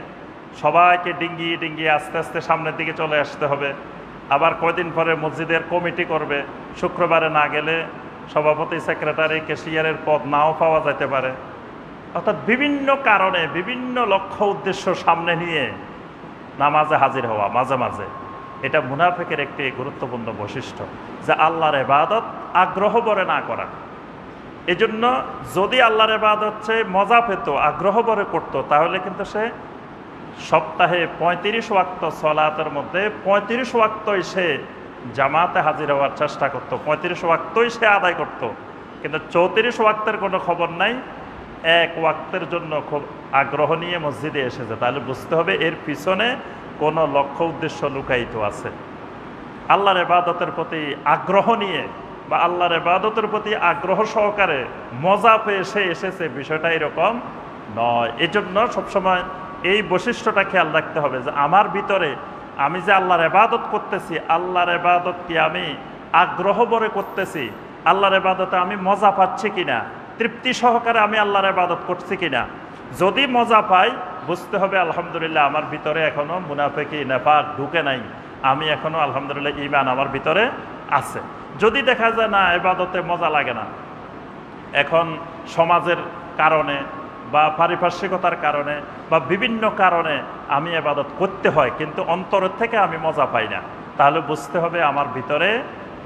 সবাইকে ডিঙ্গিয়ে আস্তে আস্তে সামনের দিকে চলে আসতে হবে। আবার কয়দিন পরে মসজিদের কমিটি করবে, শুক্রবারে না গেলে সভাপতি, সেক্রেটারি, ক্যাশিয়ারের পদ নাও পাওয়া যেতে পারে। অর্থাৎ বিভিন্ন কারণে বিভিন্ন লক্ষ্য উদ্দেশ্য সামনে নিয়ে নামাজে হাজির হওয়া মাঝে মাঝে, এটা মুনাফিকের একটি গুরুত্বপূর্ণ বৈশিষ্ট্য, যে আল্লাহর ইবাদত আগ্রহ ভরে না করা। এজন্য যদি আল্লাহর ইবাদত সে মজা পেত, আগ্রহ ভরে করত, তাহলে কিন্তু সে সপ্তাহে 35 ওয়াক্ত সলাতের মধ্যে 35 ওয়াক্তই সে জামাতে হাজির হওয়ার চেষ্টা করত, 35 ওয়াক্তই সে আদায় করত। কিন্তু 34 ওয়াক্তের কোনো খবর নাই, 1 ওয়াক্তের জন্য খুব আগ্রহ নিয়ে মসজিদে এসেছে। তাহলে বুঝতে হবে এর পিছনে কোনো লক্ষ্য উদ্দেশ্য লুকায়িত আছে। আল্লাহর ইবাদতের প্রতি আগ্রহ নিয়ে বা আল্লাহর ইবাদতের প্রতি আগ্রহ সহকারে মজা পেয়ে সে এসেছে, বিষয়টা এরকম নয়। এজন্য সবসময় এই বৈশিষ্ট্যটা খেয়াল রাখতে হবে, যে আমার ভিতরে আমি যে আল্লাহর ইবাদত করতেছি, আল্লাহর ইবাদত কি আমি আগ্রহ ভরে করতেছি, আল্লাহর ইবাদতে আমি মজা পাচ্ছি কিনা, তৃপ্তি সহকারে আমি আল্লাহর ইবাদত করছি কিনা। যদি মজা পাই, বুঝতে হবে আলহামদুলিল্লাহ আমার ভিতরে এখনো মুনাফিকি নেফাক ঢুকে নাই, আমি এখনো আলহামদুলিল্লাহ ঈমান আমার ভিতরে আছে। যদি দেখা যায় না ইবাদতে মজা লাগে না, এখন সমাজের কারণে বা পারিপার্শ্বিকতার কারণে বা বিভিন্ন কারণে আমি ইবাদত করতে হয়, কিন্তু অন্তরের থেকে আমি মজা পাই না, তাহলে বুঝতে হবে আমার ভিতরে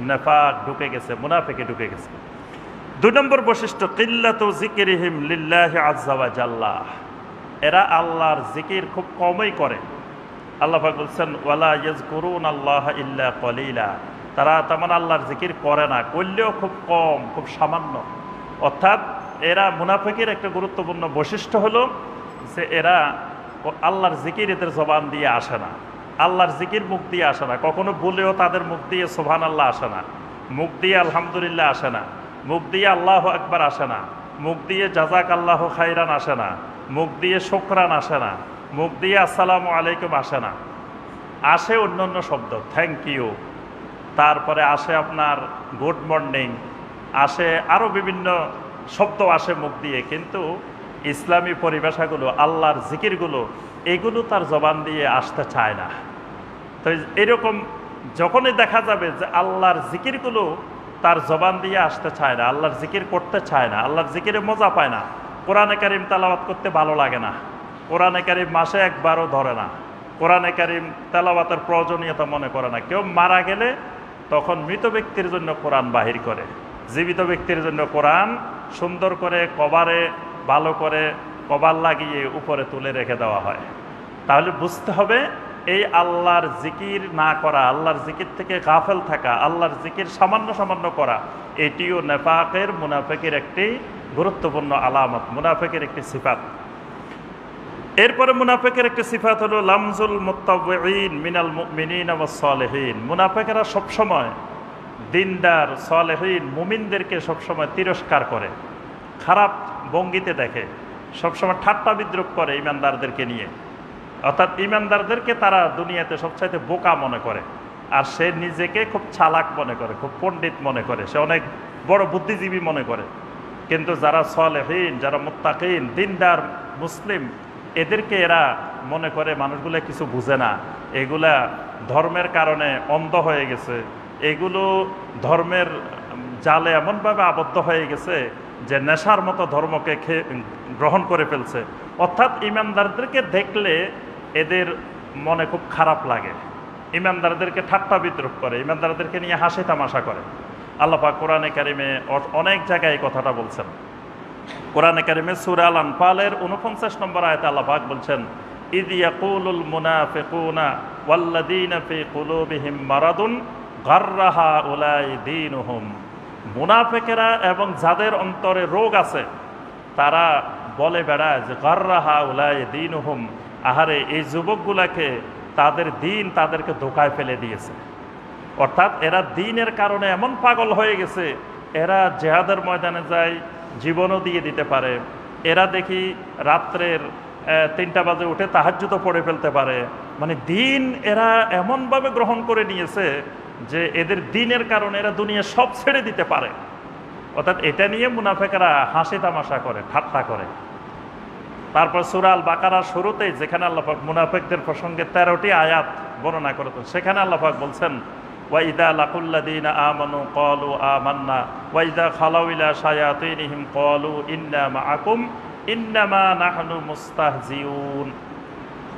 নেফাক ঢুকে গেছে, মুনাফিকি ঢুকে গেছে। 2 নম্বর বৈশিষ্ট্য, কিল্লাতু যিকরিহিম লিল্লাহি আযজা ওয়া জাল্লা। এরা আল্লাহর জিকির খুব কমই করে। আল্লাহ পাক বলছেন, ওয়ালা ইয়াযকুরুনাল্লাহা ইল্লা কলিলা। তারা তেমন আল্লাহর জিকির করে না, করলেও খুব কম, খুব সামান্য। অর্থাৎ এরা মুনাফিকের একটা গুরুত্বপূর্ণ বৈশিষ্ট্য হলো যে এরা আল্লাহর জিকির এদের জবান দিয়ে আসে না, আল্লাহর জিকির মুখ দিয়ে আসে না, কখনো বলেও তাদের মুখ দিয়ে সুবহানাল্লাহ আসে না, মুখ দিয়ে আলহামদুলিল্লাহ আসে না, মুখ দিয়ে আল্লাহু আকবার আসে না, মুখ দিয়ে জাযাকাল্লাহু খাইরান আসে না, মুখ দিয়ে শুকরান আসে না, মুখ দিয়ে আসসালামু আলাইকুম আসে না। আসে অন্যান্য শব্দ, থ্যাংক ইউ, তারপরে আসে আপনার গুড মর্নিং, আসে আরও বিভিন্ন শব্দ আসে মুখ দিয়ে, কিন্তু ইসলামী পরিভাষাগুলো, আল্লাহর জিকিরগুলো, এগুলো তার জবান দিয়ে আসতে চায় না। তো এরকম যখনই দেখা যাবে যে আল্লাহর জিকিরগুলো তার জবান দিয়ে আসতে চায় না, আল্লাহর জিকির করতে চায় না, আল্লাহর জিকিরে মজা পায় না, কোরআনে কারিম তেলাওয়াত করতে ভালো লাগে না, কোরআনে কারিম মাসে একবারও ধরে না, কোরআনে কারিম তেলাওয়াতের প্রয়োজনীয়তা মনে করে না। কেউ মারা গেলে তখন মৃত ব্যক্তির জন্য কোরআন বাহির করে, জীবিত ব্যক্তির জন্য কোরআন সুন্দর করে কভারে ভালো করে কভার লাগিয়ে উপরে তুলে রেখে দেওয়া হয়। তাহলে বুঝতে হবে এই আল্লাহর জিকির না করা, আল্লাহর জিকির থেকে গাফেল থাকা, আল্লাহর জিকির সামান্য করা, এটিও নেফাকের, মুনাফিকের একটি গুরুত্বপূর্ণ আলামত, মুনাফিকের একটি সিফাত। এরপরে মুনাফিকের একটি সিফাত হলো লামজুল মুত্তাবিঈন মিনাল মুমিনিনা ওয়াস সালিহিন। মুনাফিকেরা সবসময় দিনদার, সালেহীন, মুমিনদেরকে সবসময় তিরস্কার করে, খারাপ ভঙ্গিতে দেখে, সবসময় ঠাট্টা বিদ্রুপ করে ইমানদারদেরকে নিয়ে। অর্থাৎ ইমানদারদেরকে তারা দুনিয়াতে সবচাইতে বোকা মনে করে, আর সে নিজেকে খুব চালাক মনে করে, খুব পণ্ডিত মনে করে, সে অনেক বড় বুদ্ধিজীবী মনে করে। কিন্তু যারা সালেহীন, যারা মুত্তাকিন, দিনদার মুসলিম, এদেরকে এরা মনে করে মানুষগুলো কিছু বুঝে না, এগুলা ধর্মের কারণে অন্ধ হয়ে গেছে, এগুলো ধর্মের জালে এমনভাবে আবদ্ধ হয়ে গেছে যে নেশার মতো ধর্মকে গ্রহণ করে ফেলছে। অর্থাৎ ইমানদারদেরকে দেখলে এদের মনে খুব খারাপ লাগে, ইমানদারদেরকে ঠাট্টা বিদ্রুপ করে, ইমানদারদেরকে নিয়ে হাসি তামাশা করে। আল্লাহ পাক কোরআনে কারিমে অনেক জায়গায় এই কথাটা বলছেন। কোরআনে কারিমে সূরা আল আনফালের 49 নম্বর আয়াতে আল্লাহ পাক বলছেন, ইয ইয়াকুলুল মুনাফিকুনা ওয়াল্লাযীনা ফী কুলুবিহিম মারাদুন গাররা হাউলাই দীনুহুম। মুনাফিকেরা এবং যাদের অন্তরে রোগ আছে তারা বলে বেড়ায় যে গাররা হাউলাই দীনুহুম, আহারে এই যুবকগুলাকে তাদের দিন তাদেরকে ধোঁকায় ফেলে দিয়েছে। অর্থাৎ এরা দিনের কারণে এমন পাগল হয়ে গেছে, এরা জিহাদের ময়দানে যায়, জীবনও দিয়ে দিতে পারে। এরা দেখি রাত্রের 3টা বাজে উঠে তাহাজ্জুদও পড়ে ফেলতে পারে। মানে দিন এরা এমনভাবে গ্রহণ করে নিয়েছে যে এদের দিনের কারণে এরা দুনিয়া সব ছেড়ে দিতে পারে। অর্থাৎ এটা নিয়ে মুনাফিকরা হাসি তামাশা করে, ঠাট্টা করে। তারপর সূরা আল বাকারার শুরুতেই যেখানে আল্লাহ পাক মুনাফিকদের প্রসঙ্গে 13টি আয়াত বর্ণনা করেছেন, সেখানে আল্লাহ পাক বলছেন, ওয়াইদা লাকুল্লাযীনা আমানু ক্বালু আমান্না ওয়াইদা খালাউ ইলা শায়াতিনহিম ক্বালু ইন্না মাআকুম ইন্নামা নাহনু মুস্তাহজিউন।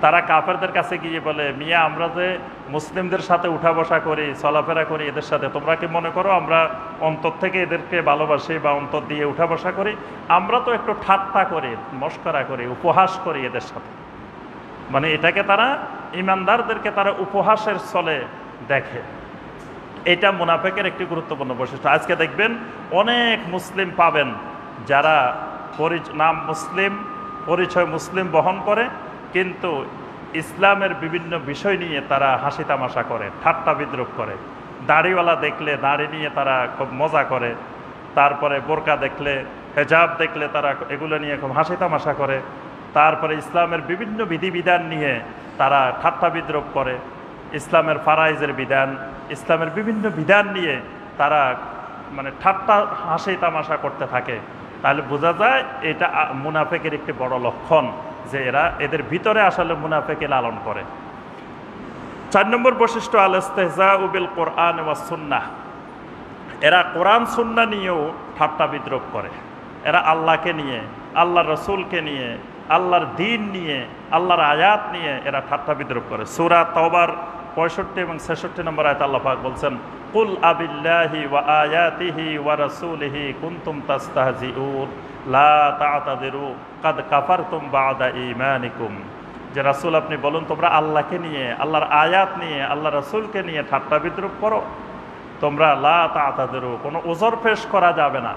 তারা কাফেরদের কাছে গিয়ে বলে, মিয়া আমরা যে মুসলিমদের সাথে উঠা বসা করি, চলাফেরা করি এদের সাথে, তোমরা কি মনে করো আমরা অন্তর থেকে এদেরকে ভালোবাসি বা অন্তর দিয়ে উঠা বসা করি? আমরা তো একটু ঠাট্টা করি, মস্করা করি, উপহাস করি এদের সাথে। মানে এটাকে তারা, ইমানদারদেরকে তারা উপহাসের ছলে দেখে। এটা মুনাফিকের একটি গুরুত্বপূর্ণ বৈশিষ্ট্য। আজকে দেখবেন অনেক মুসলিম পাবেন যারা নাম মুসলিম, পরিচয় মুসলিম বহন করে, কিন্তু ইসলামের বিভিন্ন বিষয় নিয়ে তারা হাসি তামাশা করে, ঠাট্টা বিদ্রুপ করে। দাড়িওয়ালা দেখলে দাড়ি নিয়ে তারা খুব মজা করে, তারপরে বোরকা দেখলে, হেজাব দেখলে তারা এগুলো নিয়ে খুব হাসি তামাশা করে। তারপরে ইসলামের বিভিন্ন বিধিবিধান নিয়ে তারা ঠাট্টা বিদ্রুপ করে। ইসলামের ফারাইজের বিধান, ইসলামের বিভিন্ন বিধান নিয়ে তারা মানে ঠাট্টা হাসি তামাশা করতে থাকে। তাহলে বোঝা যায় এটা মুনাফিকের একটি বড় লক্ষণ যে এদের ভিতরে আসলে মুনাফিকে লালন করে। 4 নম্বর বৈশিষ্ট্য আল ইস্তিহজাউ বিল কোরআন ওয়াস সুন্নাহ। এরা কোরআন সুন্নাহ নিয়েও ঠাট্টা বিদ্রুপ করে। এরা আল্লাহকে নিয়ে, আল্লাহর রাসূলকে নিয়ে, আল্লাহর দ্বীন নিয়ে, আল্লাহর আয়াত নিয়ে এরা ঠাট্টা বিদ্রুপ করে। সূরা তাওবার 65 এবং 66 নম্বর আয়াতে আল্লাহ পাক বলছেন, কুল আবিল্লাহি ওয়া আয়াতিহি ওয়া রাসূলিহি কুনতুম তাস্তাহজিউন লা তা'তাযিরু কাদ কাফারতুম বা'দা ঈমানিকুম। যে রাসূল আপনি বলুন তোমরা আল্লাহকে নিয়ে, আল্লাহর আয়াত নিয়ে, আল্লাহর রাসূলকে নিয়ে ঠাট্টা বিদ্রুপ করো, তোমরা লা তা'তাযিরু, কোনো ওজর পেশ করা যাবে না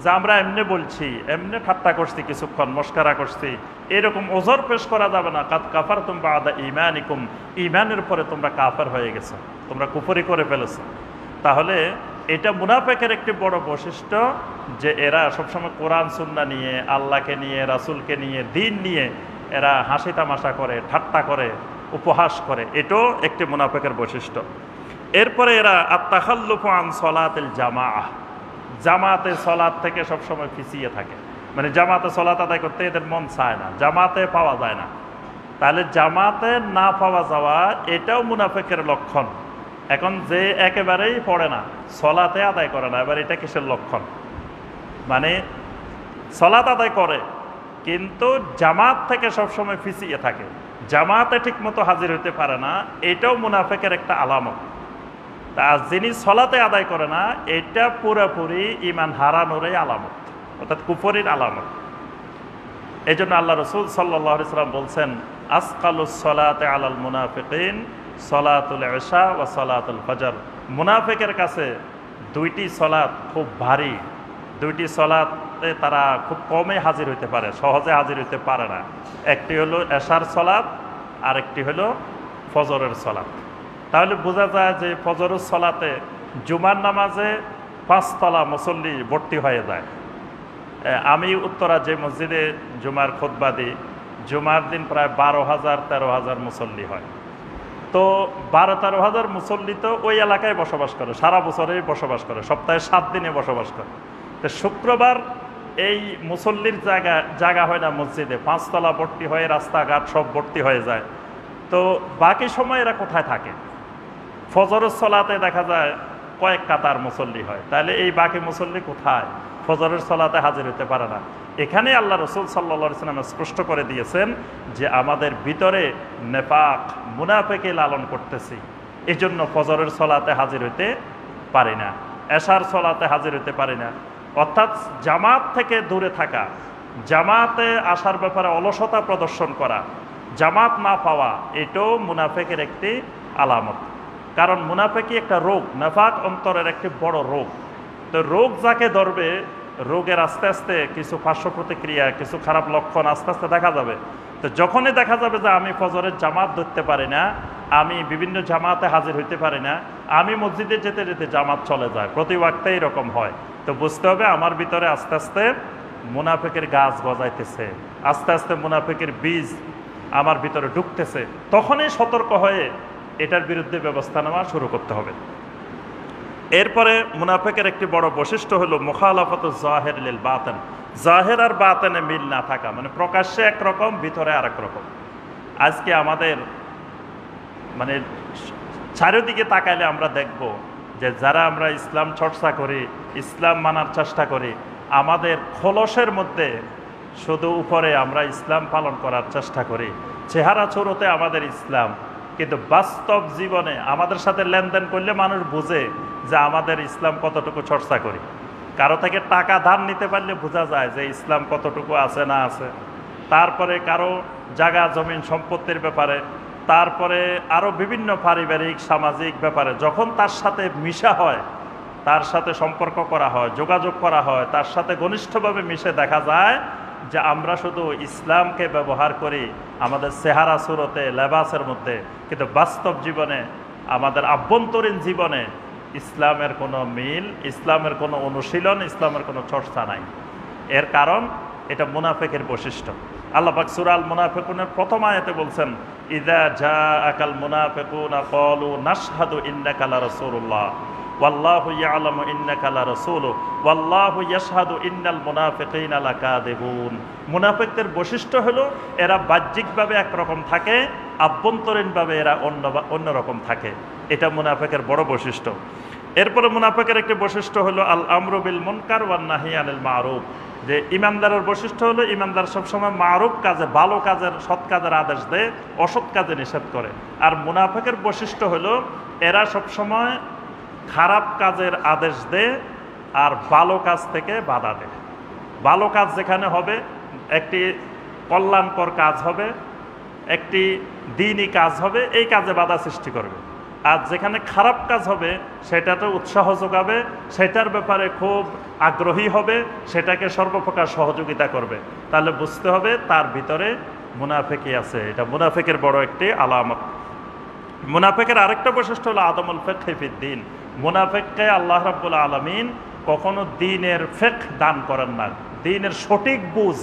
যে আমরা এমনি বলছি, এমনি ঠাট্টা করছি, কিছুক্ষণ মস্করা করছি, এরকম ওজর পেশ করা যাবে না। কাদ কাফারতুম বা'দা ঈমানিকুম, ঈমানের পরে তোমরা কাফের হয়ে গেছো, তোমরা কুফরি করে ফেলেছো। তাহলে এটা মুনাফিকের একটি বড় বৈশিষ্ট্য যে এরা সবসময় কোরআন সুন্নাহ নিয়ে, আল্লাহকে নিয়ে, রাসূলকে নিয়ে, দ্বীন নিয়ে এরা হাসি তামাশা করে, ঠাট্টা করে, উপহাস করে। এটাও একটি মুনাফিকের বৈশিষ্ট্য। এরপরে এরা আত-তাখাল্লুফু আন সলাতিল জামাআহ, জামাতে সলাত থেকে সবসময় পিছিয়ে থাকে। মানে জামাতে সলাত আদায় করতে এদের মন চায় না, জামাতে পাওয়া যায় না। তাহলে জামাতে না পাওয়া যাওয়া এটাও মুনাফিকের লক্ষণ। এখন যে একেবারেই পড়ে না, সলাতে আদায় করে না, এবার এটা কিসের লক্ষণ? মানে সলাত আদায় করে কিন্তু জামাত থেকে সবসময় পিছিয়ে থাকে, জামাতে ঠিক মতো হাজির হতে পারে না, এটাও মুনাফিকের একটা আলামত। তা যিনি সলাতে আদায় করে না, এটা পুরোপুরি ঈমান হারানোরই আলামত, অর্থাৎ কুফরির আলামত। এই জন্য আল্লাহ রাসূল সাল্লাল্লাহু আলাইহি ওয়াসাল্লাম বলছেন, আসকালুস সলাতে আলাল মুনাফিকিন সলাতুল ইশা ওয়া সলাতুল ফজর। মুনাফিকের কাছে 2টি সলাত খুব ভারী, 2টি সলাতে তারা খুব কমে হাজির হইতে পারে, সহজে হাজির হইতে পারে না। একটি হলো এশার সলাত, আর একটি হলো ফজরের সলাত। তাহলে বোঝা যায় যে ফজরের সলাতে জুমার নামাজে 5 তলা মুসল্লি ভর্তি হয়ে যায়। আমি উত্তরা যে মসজিদে জুমার খুতবা দিই, জুমার দিন প্রায় 12,000-13,000 মুসল্লি হয়। তো 12-13,000 মুসল্লি তো ওই এলাকায় বসবাস করে, সারা বছরেই বসবাস করে, সপ্তাহে 7 দিনে বসবাস করে। তো শুক্রবার এই মুসল্লির জায়গা হয় না মসজিদে, 5 তলা ভর্তি হয়ে রাস্তাঘাট সব ভর্তি হয়ে যায়। তো বাকি সময় এরা কোথায় থাকে? ফজরের সলাতে দেখা যায় কয়েক কাতার মুসল্লি হয়, তাহলে এই বাকি মুসল্লি কোথায়? ফজরের সলাতে হাজির হতে পারে না। এখানে আল্লাহ রাসূল সাল্লাল্লাহু আলাইহি ওয়াসাল্লাম স্পষ্ট করে দিয়েছেন যে আমাদের ভিতরে নেফাক, মুনাফিকি লালন করতেছি, এই জন্য ফজরের সলাতে হাজির হইতে পারি না, এশার সলাতে হাজির হইতে পারি না। অর্থাৎ জামাত থেকে দূরে থাকা, জামাতে আসার ব্যাপারে অলসতা প্রদর্শন করা, জামাত না পাওয়া, এটাও মুনাফেকের একটি আলামত। কারণ মুনাফেকি একটা রোগ, নেফাক অন্তরের একটি বড় রোগ। তো রোগ যাকে ধরবে, রোগের আস্তে আস্তে কিছু পার্শ্ব প্রতিক্রিয়া, কিছু খারাপ লক্ষণ আস্তে আস্তে দেখা যাবে। তো যখনই দেখা যাবে যে আমি ফজরের জামাত ধরতে পারি না, আমি বিভিন্ন জামাতে হাজির হইতে পারি না, আমি মসজিদে যেতে যেতে জামাত চলে যায়, প্রতি ওয়াক্তে এরকম হয়, তো বুঝতে হবে আমার ভিতরে আস্তে আস্তে মুনাফেকের গাছ গজাইতেছে, আস্তে আস্তে মুনাফেকের বীজ আমার ভিতরে ঢুকতেছে। তখনই সতর্ক হয়ে এটার বিরুদ্ধে ব্যবস্থা নেওয়া শুরু করতে হবে। এরপরে মুনাফেকের একটি বড় বৈশিষ্ট্য হলো মুখালাফাতু জাহির লিল বাতিন, জাহির আর বাতিনে মিল না থাকা, মানে প্রকাশ্যে একরকম, ভিতরে আরেক রকম। আজকে আমাদের মানে চারিদিকে তাকাইলে আমরা দেখব যে যারা আমরা ইসলাম চর্চা করি, ইসলাম মানার চেষ্টা করি, আমাদের খোলসের মধ্যে শুধু উপরে আমরা ইসলাম পালন করার চেষ্টা করি, চেহারা চুরোতে আমাদের ইসলাম, কিন্তু বাস্তব জীবনে আমাদের সাথে লেনদেন করলে মানুষ বুঝে যে আমাদের ইসলাম কতটুকু চর্চা করি। কারো থেকে টাকা ধার নিতে পারলে বোঝা যায় যে ইসলাম কতটুকু আছে না আছে। তারপরে কারো জায়গা জমিন সম্পত্তির ব্যাপারে, তারপরে আরও বিভিন্ন পারিবারিক সামাজিক ব্যাপারে যখন তার সাথে মিশা হয়, তার সাথে সম্পর্ক করা হয়, যোগাযোগ করা হয়, তার সাথে ঘনিষ্ঠভাবে মিশে দেখা যায় যে আমরা শুধু ইসলামকে ব্যবহার করি আমাদের চেহারা সুরতে, লেবাসের মধ্যে, কিন্তু বাস্তব জীবনে, আমাদের আভ্যন্তরীণ জীবনে ইসলামের কোনো মিল, ইসলামের কোনো অনুশীলন, ইসলামের কোনো চর্চা নাই। এর কারণ এটা মুনাফেকের বৈশিষ্ট্য। আল্লাহ পাক সূরা আল মুনাফিকুনের প্রথম আয়াতে বলছেন, ইযা জাআকাল মুনাফিকুনা ক্বালু নাশহাদু ইন্নাকা লারাসূলুল্লাহ ওয়াল্লাহু ইয়ালামু ইন্নাকা লারাসূলু ওয়াল্লাহু ইয়াশহাদু ইন্নাল মুনাফিকিনা লাকাযিবুন। মুনাফিকদের বৈশিষ্ট্য হলো এরা বাহ্যিকভাবে একরকম থাকে, আভ্যন্তরীণভাবে এরা অন্যরকম থাকে। এটা মুনাফিকের বড় বৈশিষ্ট্য। এরপরে মুনাফিকের একটি বৈশিষ্ট্য হলো আল আমরু বিল মুনকার ওয়ান নাহি আনিল মারুফ, যে ইমানদারের বৈশিষ্ট্য হলো ইমানদার সবসময় মারুফ কাজে, ভালো কাজের, সৎ কাজের আদেশ দেয়, অসৎ কাজে নিষেধ করে। আর মুনাফিকের বৈশিষ্ট্য হলো এরা সবসময় খারাপ কাজের আদেশ দেয় আর ভালো কাজ থেকে বাধা দেয়। ভালো কাজ যেখানে হবে, একটি কল্যাণকর কাজ হবে, একটি দ্বীনি কাজ হবে, এই কাজে বাধা সৃষ্টি করবে। আর যেখানে খারাপ কাজ হবে সেটাতে উৎসাহ যোগাবে, সেটার ব্যাপারে খুব আগ্রহী হবে, সেটাকে সর্বপ্রকার সহযোগিতা করবে। তাহলে বুঝতে হবে তার ভিতরে মুনাফিকি আছে। এটা মুনাফিকের বড় একটি আলামত। মুনাফিকের আরেকটা বৈশিষ্ট্য হলো আদমুল ফিকহি ফিদ্দীন। মুনাফিককে আল্লাহ রাব্বুল আলামিন কখনো দ্বীনের ফিকহ দান করেন না, দ্বীনের সঠিক বুঝ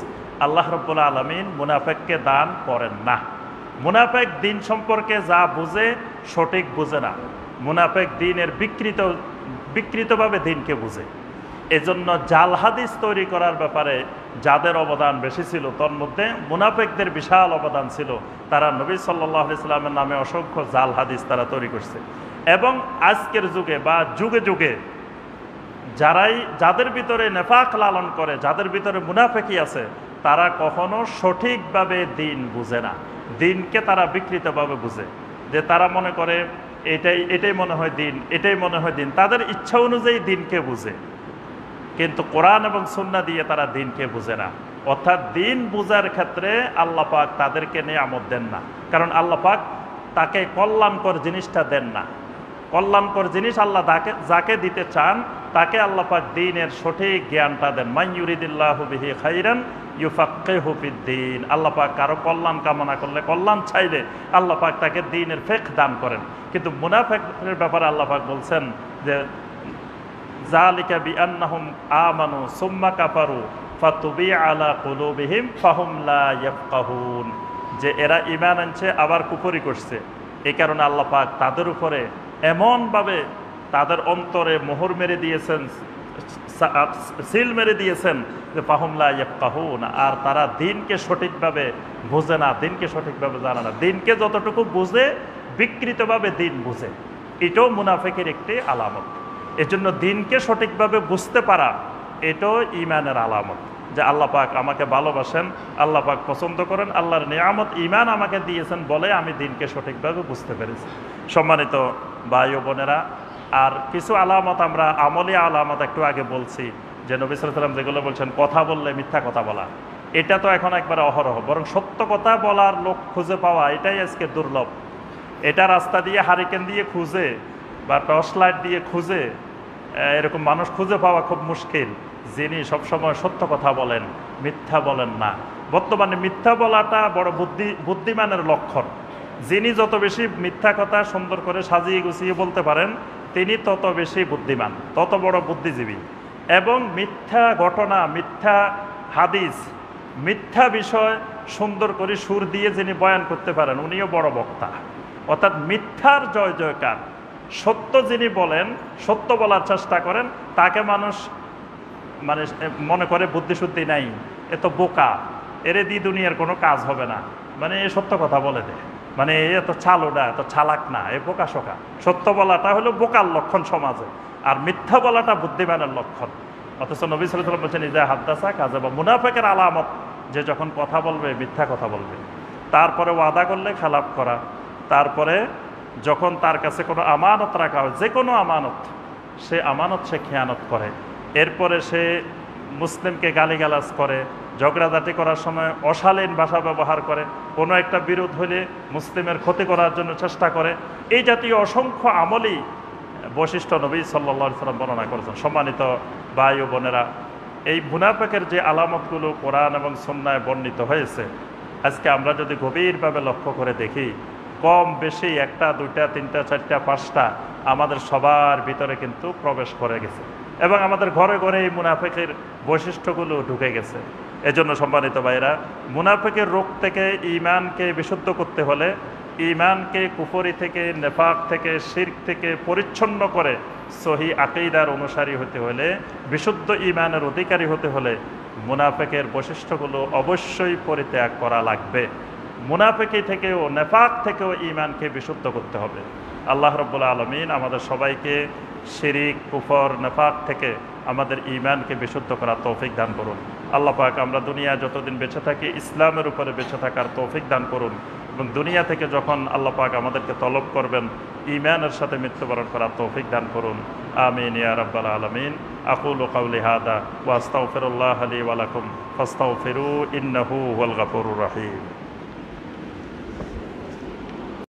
আল্লাহ রাব্বুল আলামিন মুনাফিককে দান করেন না। মুনাফিক দ্বীন সম্পর্কে যা বুঝে সঠিক বুঝে না, মুনাফিক দ্বীনের বিকৃতভাবে দ্বীনকে বুঝে। এজন্য জাল হাদিস তৈরি করার ব্যাপারে যাদের অবদান বেশি ছিল, তার মধ্যে মুনাফিকদের বিশাল অবদান ছিল। তারা নবী সাল্লাল্লাহু আলাইহি সাল্লামের নামে অসংখ্য জাল হাদিস তারা তৈরি করছে। এবং আজকের যুগে বা যুগে যুগে যাদের ভিতরে নেফাক লালন করে, যাদের ভিতরে মুনাফিকি আছে, তারা কখনো সঠিকভাবে দ্বীন বুঝে না, দ্বীনকে তারা বিকৃতভাবে বুঝে। যে তারা মনে করে এটাই মনে হয় দ্বীন, এটাই মনে হয় দ্বীন, তাদের ইচ্ছা অনুযায়ী দ্বীনকে বুঝে, কিন্তু কোরআন এবং সুন্নাহ দিয়ে তারা দ্বীনকে বুঝে না। অর্থাৎ দ্বীন বুঝার ক্ষেত্রে আল্লাহ পাক তাদেরকে নিয়ামত দেন না, কারণ আল্লাহ পাক তাকে কল্যাণকর জিনিসটা দেন না। কল্যাণকর জিনিস আল্লাহ যাকে দিতে চান তাকে আল্লাহ পাক দ্বীনের সঠিক জ্ঞানটা দেন। মান ইউরিদিল্লাহু বিহি খাইরান ইউফাক্কিহু ফিদ্দীন। আল্লাহ পাক কারো কল্যাণ কামনা করলে, কল্যাণ চাইলে আল্লাহ পাক তাকে দ্বীনের ফিকহ দান করেন। কিন্তু মুনাফিকদের ব্যাপারে আল্লাহ পাক বলছেন যে যালিকা বিআন্নাহুম আমানু সুম্মা কাফারু ফাতুবিআ আলা কুলুবিহিম ফাহুম লা ইয়াফকাহুন, যে এরা ঈমান আনছে আবার কুফরি করছে, এই কারণে আল্লাহ পাক তাদের উপরে এমনভাবে তাদের অন্তরে মোহর মেরে দিয়েছেন, সিল মেরে দিয়েছেন যে ফাহুম লা ইয়াফকাহুন, আর তারা দ্বীনকে সঠিকভাবে বুঝে না, দ্বীনকে সঠিকভাবে জানে না। দ্বীনকে যতটুকু বুঝে বিকৃতভাবে দ্বীন বুঝে, এটাও মুনাফিকের একটি আলামত। এজন্য দ্বীনকে সঠিকভাবে বুঝতে পারা এটাও ঈমানের আলামত। যে আল্লাহ পাক আমাকে ভালোবাসেন, আল্লাহ পাক পছন্দ করেন, আল্লাহর নিয়ামত ঈমান আমাকে দিয়েছেন বলে আমি দিনকে সঠিকভাবে বুঝতে পেরেছি। সম্মানিত ভাই ও বোনেরা, আর কিছু আলামত আমরা আমলি আলামত একটু আগে বলছি, যে নবী সাল্লাল্লাহু আলাইহি ওয়াসাল্লাম যেগুলো বলছেন, কথা বললে মিথ্যা কথা বলা, এটা তো এখন একবারে অহরহ, বরং সত্য কথা বলার লোক খুঁজে পাওয়া এটাই আজকে দুর্লভ। এটা রাস্তা দিয়ে হারিকেন দিয়ে খুঁজে বা টর্চ লাইট দিয়ে খুঁজে এরকম মানুষ খুঁজে পাওয়া খুব মুশকিল, যিনি সবসময় সত্য কথা বলেন, মিথ্যা বলেন না। বর্তমানে মিথ্যা বলাটা বড় বুদ্ধিমানের লক্ষণ। যিনি যত বেশি মিথ্যা কথা সুন্দর করে সাজিয়ে গুছিয়ে বলতে পারেন, তিনি তত বেশি বুদ্ধিমান, তত বড় বুদ্ধিজীবী। এবং মিথ্যা ঘটনা, মিথ্যা হাদিস, মিথ্যা বিষয় সুন্দর করে সুর দিয়ে যিনি বয়ান করতে পারেন, উনিও বড় বক্তা। অর্থাৎ মিথ্যার জয় জয়কার। সত্য যিনি বলেন, সত্য বলার চেষ্টা করেন, তাকে মানুষ মানে মনে করে বুদ্ধিশুদ্ধি নাই, এ তো বোকা, এরে দিয়ে দুনিয়ার কোনো কাজ হবে না, মানে এ সত্য কথা বলে দেয়, মানে এ তো চালুডা, এত চালাক না, এ বোকা শোকা। সত্য বলাটা হলো বোকার লক্ষণ সমাজে, আর মিথ্যা বলাটা বুদ্ধিমানের লক্ষণ। অথচ নবী সাল্লাল্লাহু আলাইহি ওয়াসাল্লাম বলছেন, ইজা হাদ্দাসা কাযাবা, মুনাফিকের আলামত যে যখন কথা বলবে মিথ্যা কথা বলবে। তারপরে ওয়াদা করলে খেলাপ করা, তারপরে যখন তার কাছে কোনো আমানত রাখা হয়, যে কোনো আমানত, সে আমানত সে খেয়ানত করে। এরপরে সে মুসলিমকে গালিগালাজ করে, ঝগড়াঝাটি করার সময় অশালীন ভাষা ব্যবহার করে, কোনো একটা বিরোধ হলে মুসলিমের ক্ষতি করার জন্য চেষ্টা করে। এই জাতীয় অসংখ্য আমলি বৈশিষ্ট্য নবী সাল্লাল্লাহু আলাইহি ওয়াসাল্লাম বর্ণনা করেছেন। সম্মানিত ভাই ও বোনেরা, এই মুনাফিকের যে আলামতগুলো কোরআন এবং সুন্নায় বর্ণিত হয়েছে, আজকে আমরা যদি গভীরভাবে লক্ষ্য করে দেখি, কম বেশি একটা, দুইটা, তিনটা, চারটা, পাঁচটা আমাদের সবার ভিতরে কিন্তু প্রবেশ করে গেছে, এবং আমাদের ঘরে ঘরে এই মুনাফিকের বৈশিষ্ট্যগুলো ঢুকে গেছে। এজন্য সম্মানিত ভাইরা, মুনাফিকের রোগ থেকে ঈমানকে বিশুদ্ধ করতে হলে, ঈমানকে কুফরি থেকে, নেফাক থেকে, শিরক থেকে পরিচ্ছন্ন করে সহি আকীদার অনুসারী হতে হলে, বিশুদ্ধ ঈমানের অধিকারী হতে হলে মুনাফিকের বৈশিষ্ট্যগুলো অবশ্যই পরিত্যাগ করা লাগবে। মুনাফিকি থেকেও, নেফাক থেকেও ঈমানকে বিশুদ্ধ করতে হবে। আল্লাহ রাব্বুল আলামিন আমাদের সবাইকে শিরিক, কুফর, নেফাক থেকে আমাদের ঈমানকে বিশুদ্ধ করার তৌফিক দান করুন। আল্লাহ পাক আমরা দুনিয়া যতদিন বেঁচে থাকি ইসলামের উপরে বেঁচে থাকার তৌফিক দান করুন, এবং দুনিয়া থেকে যখন আল্লাহ পাক আমাদেরকে তলব করবেন, ঈমানের সাথে মৃত্যুবরণ করার তৌফিক দান করুন। আমিন ইয়া রাব্বাল আলামিন। আকুলু কাওলি হাদা ওয়া আস্তাগফিরুল্লাহ লি ওয়া লাকুম ফাস্তাগফিরু ইন্নাহু হুয়াল গফুরুর রহিম।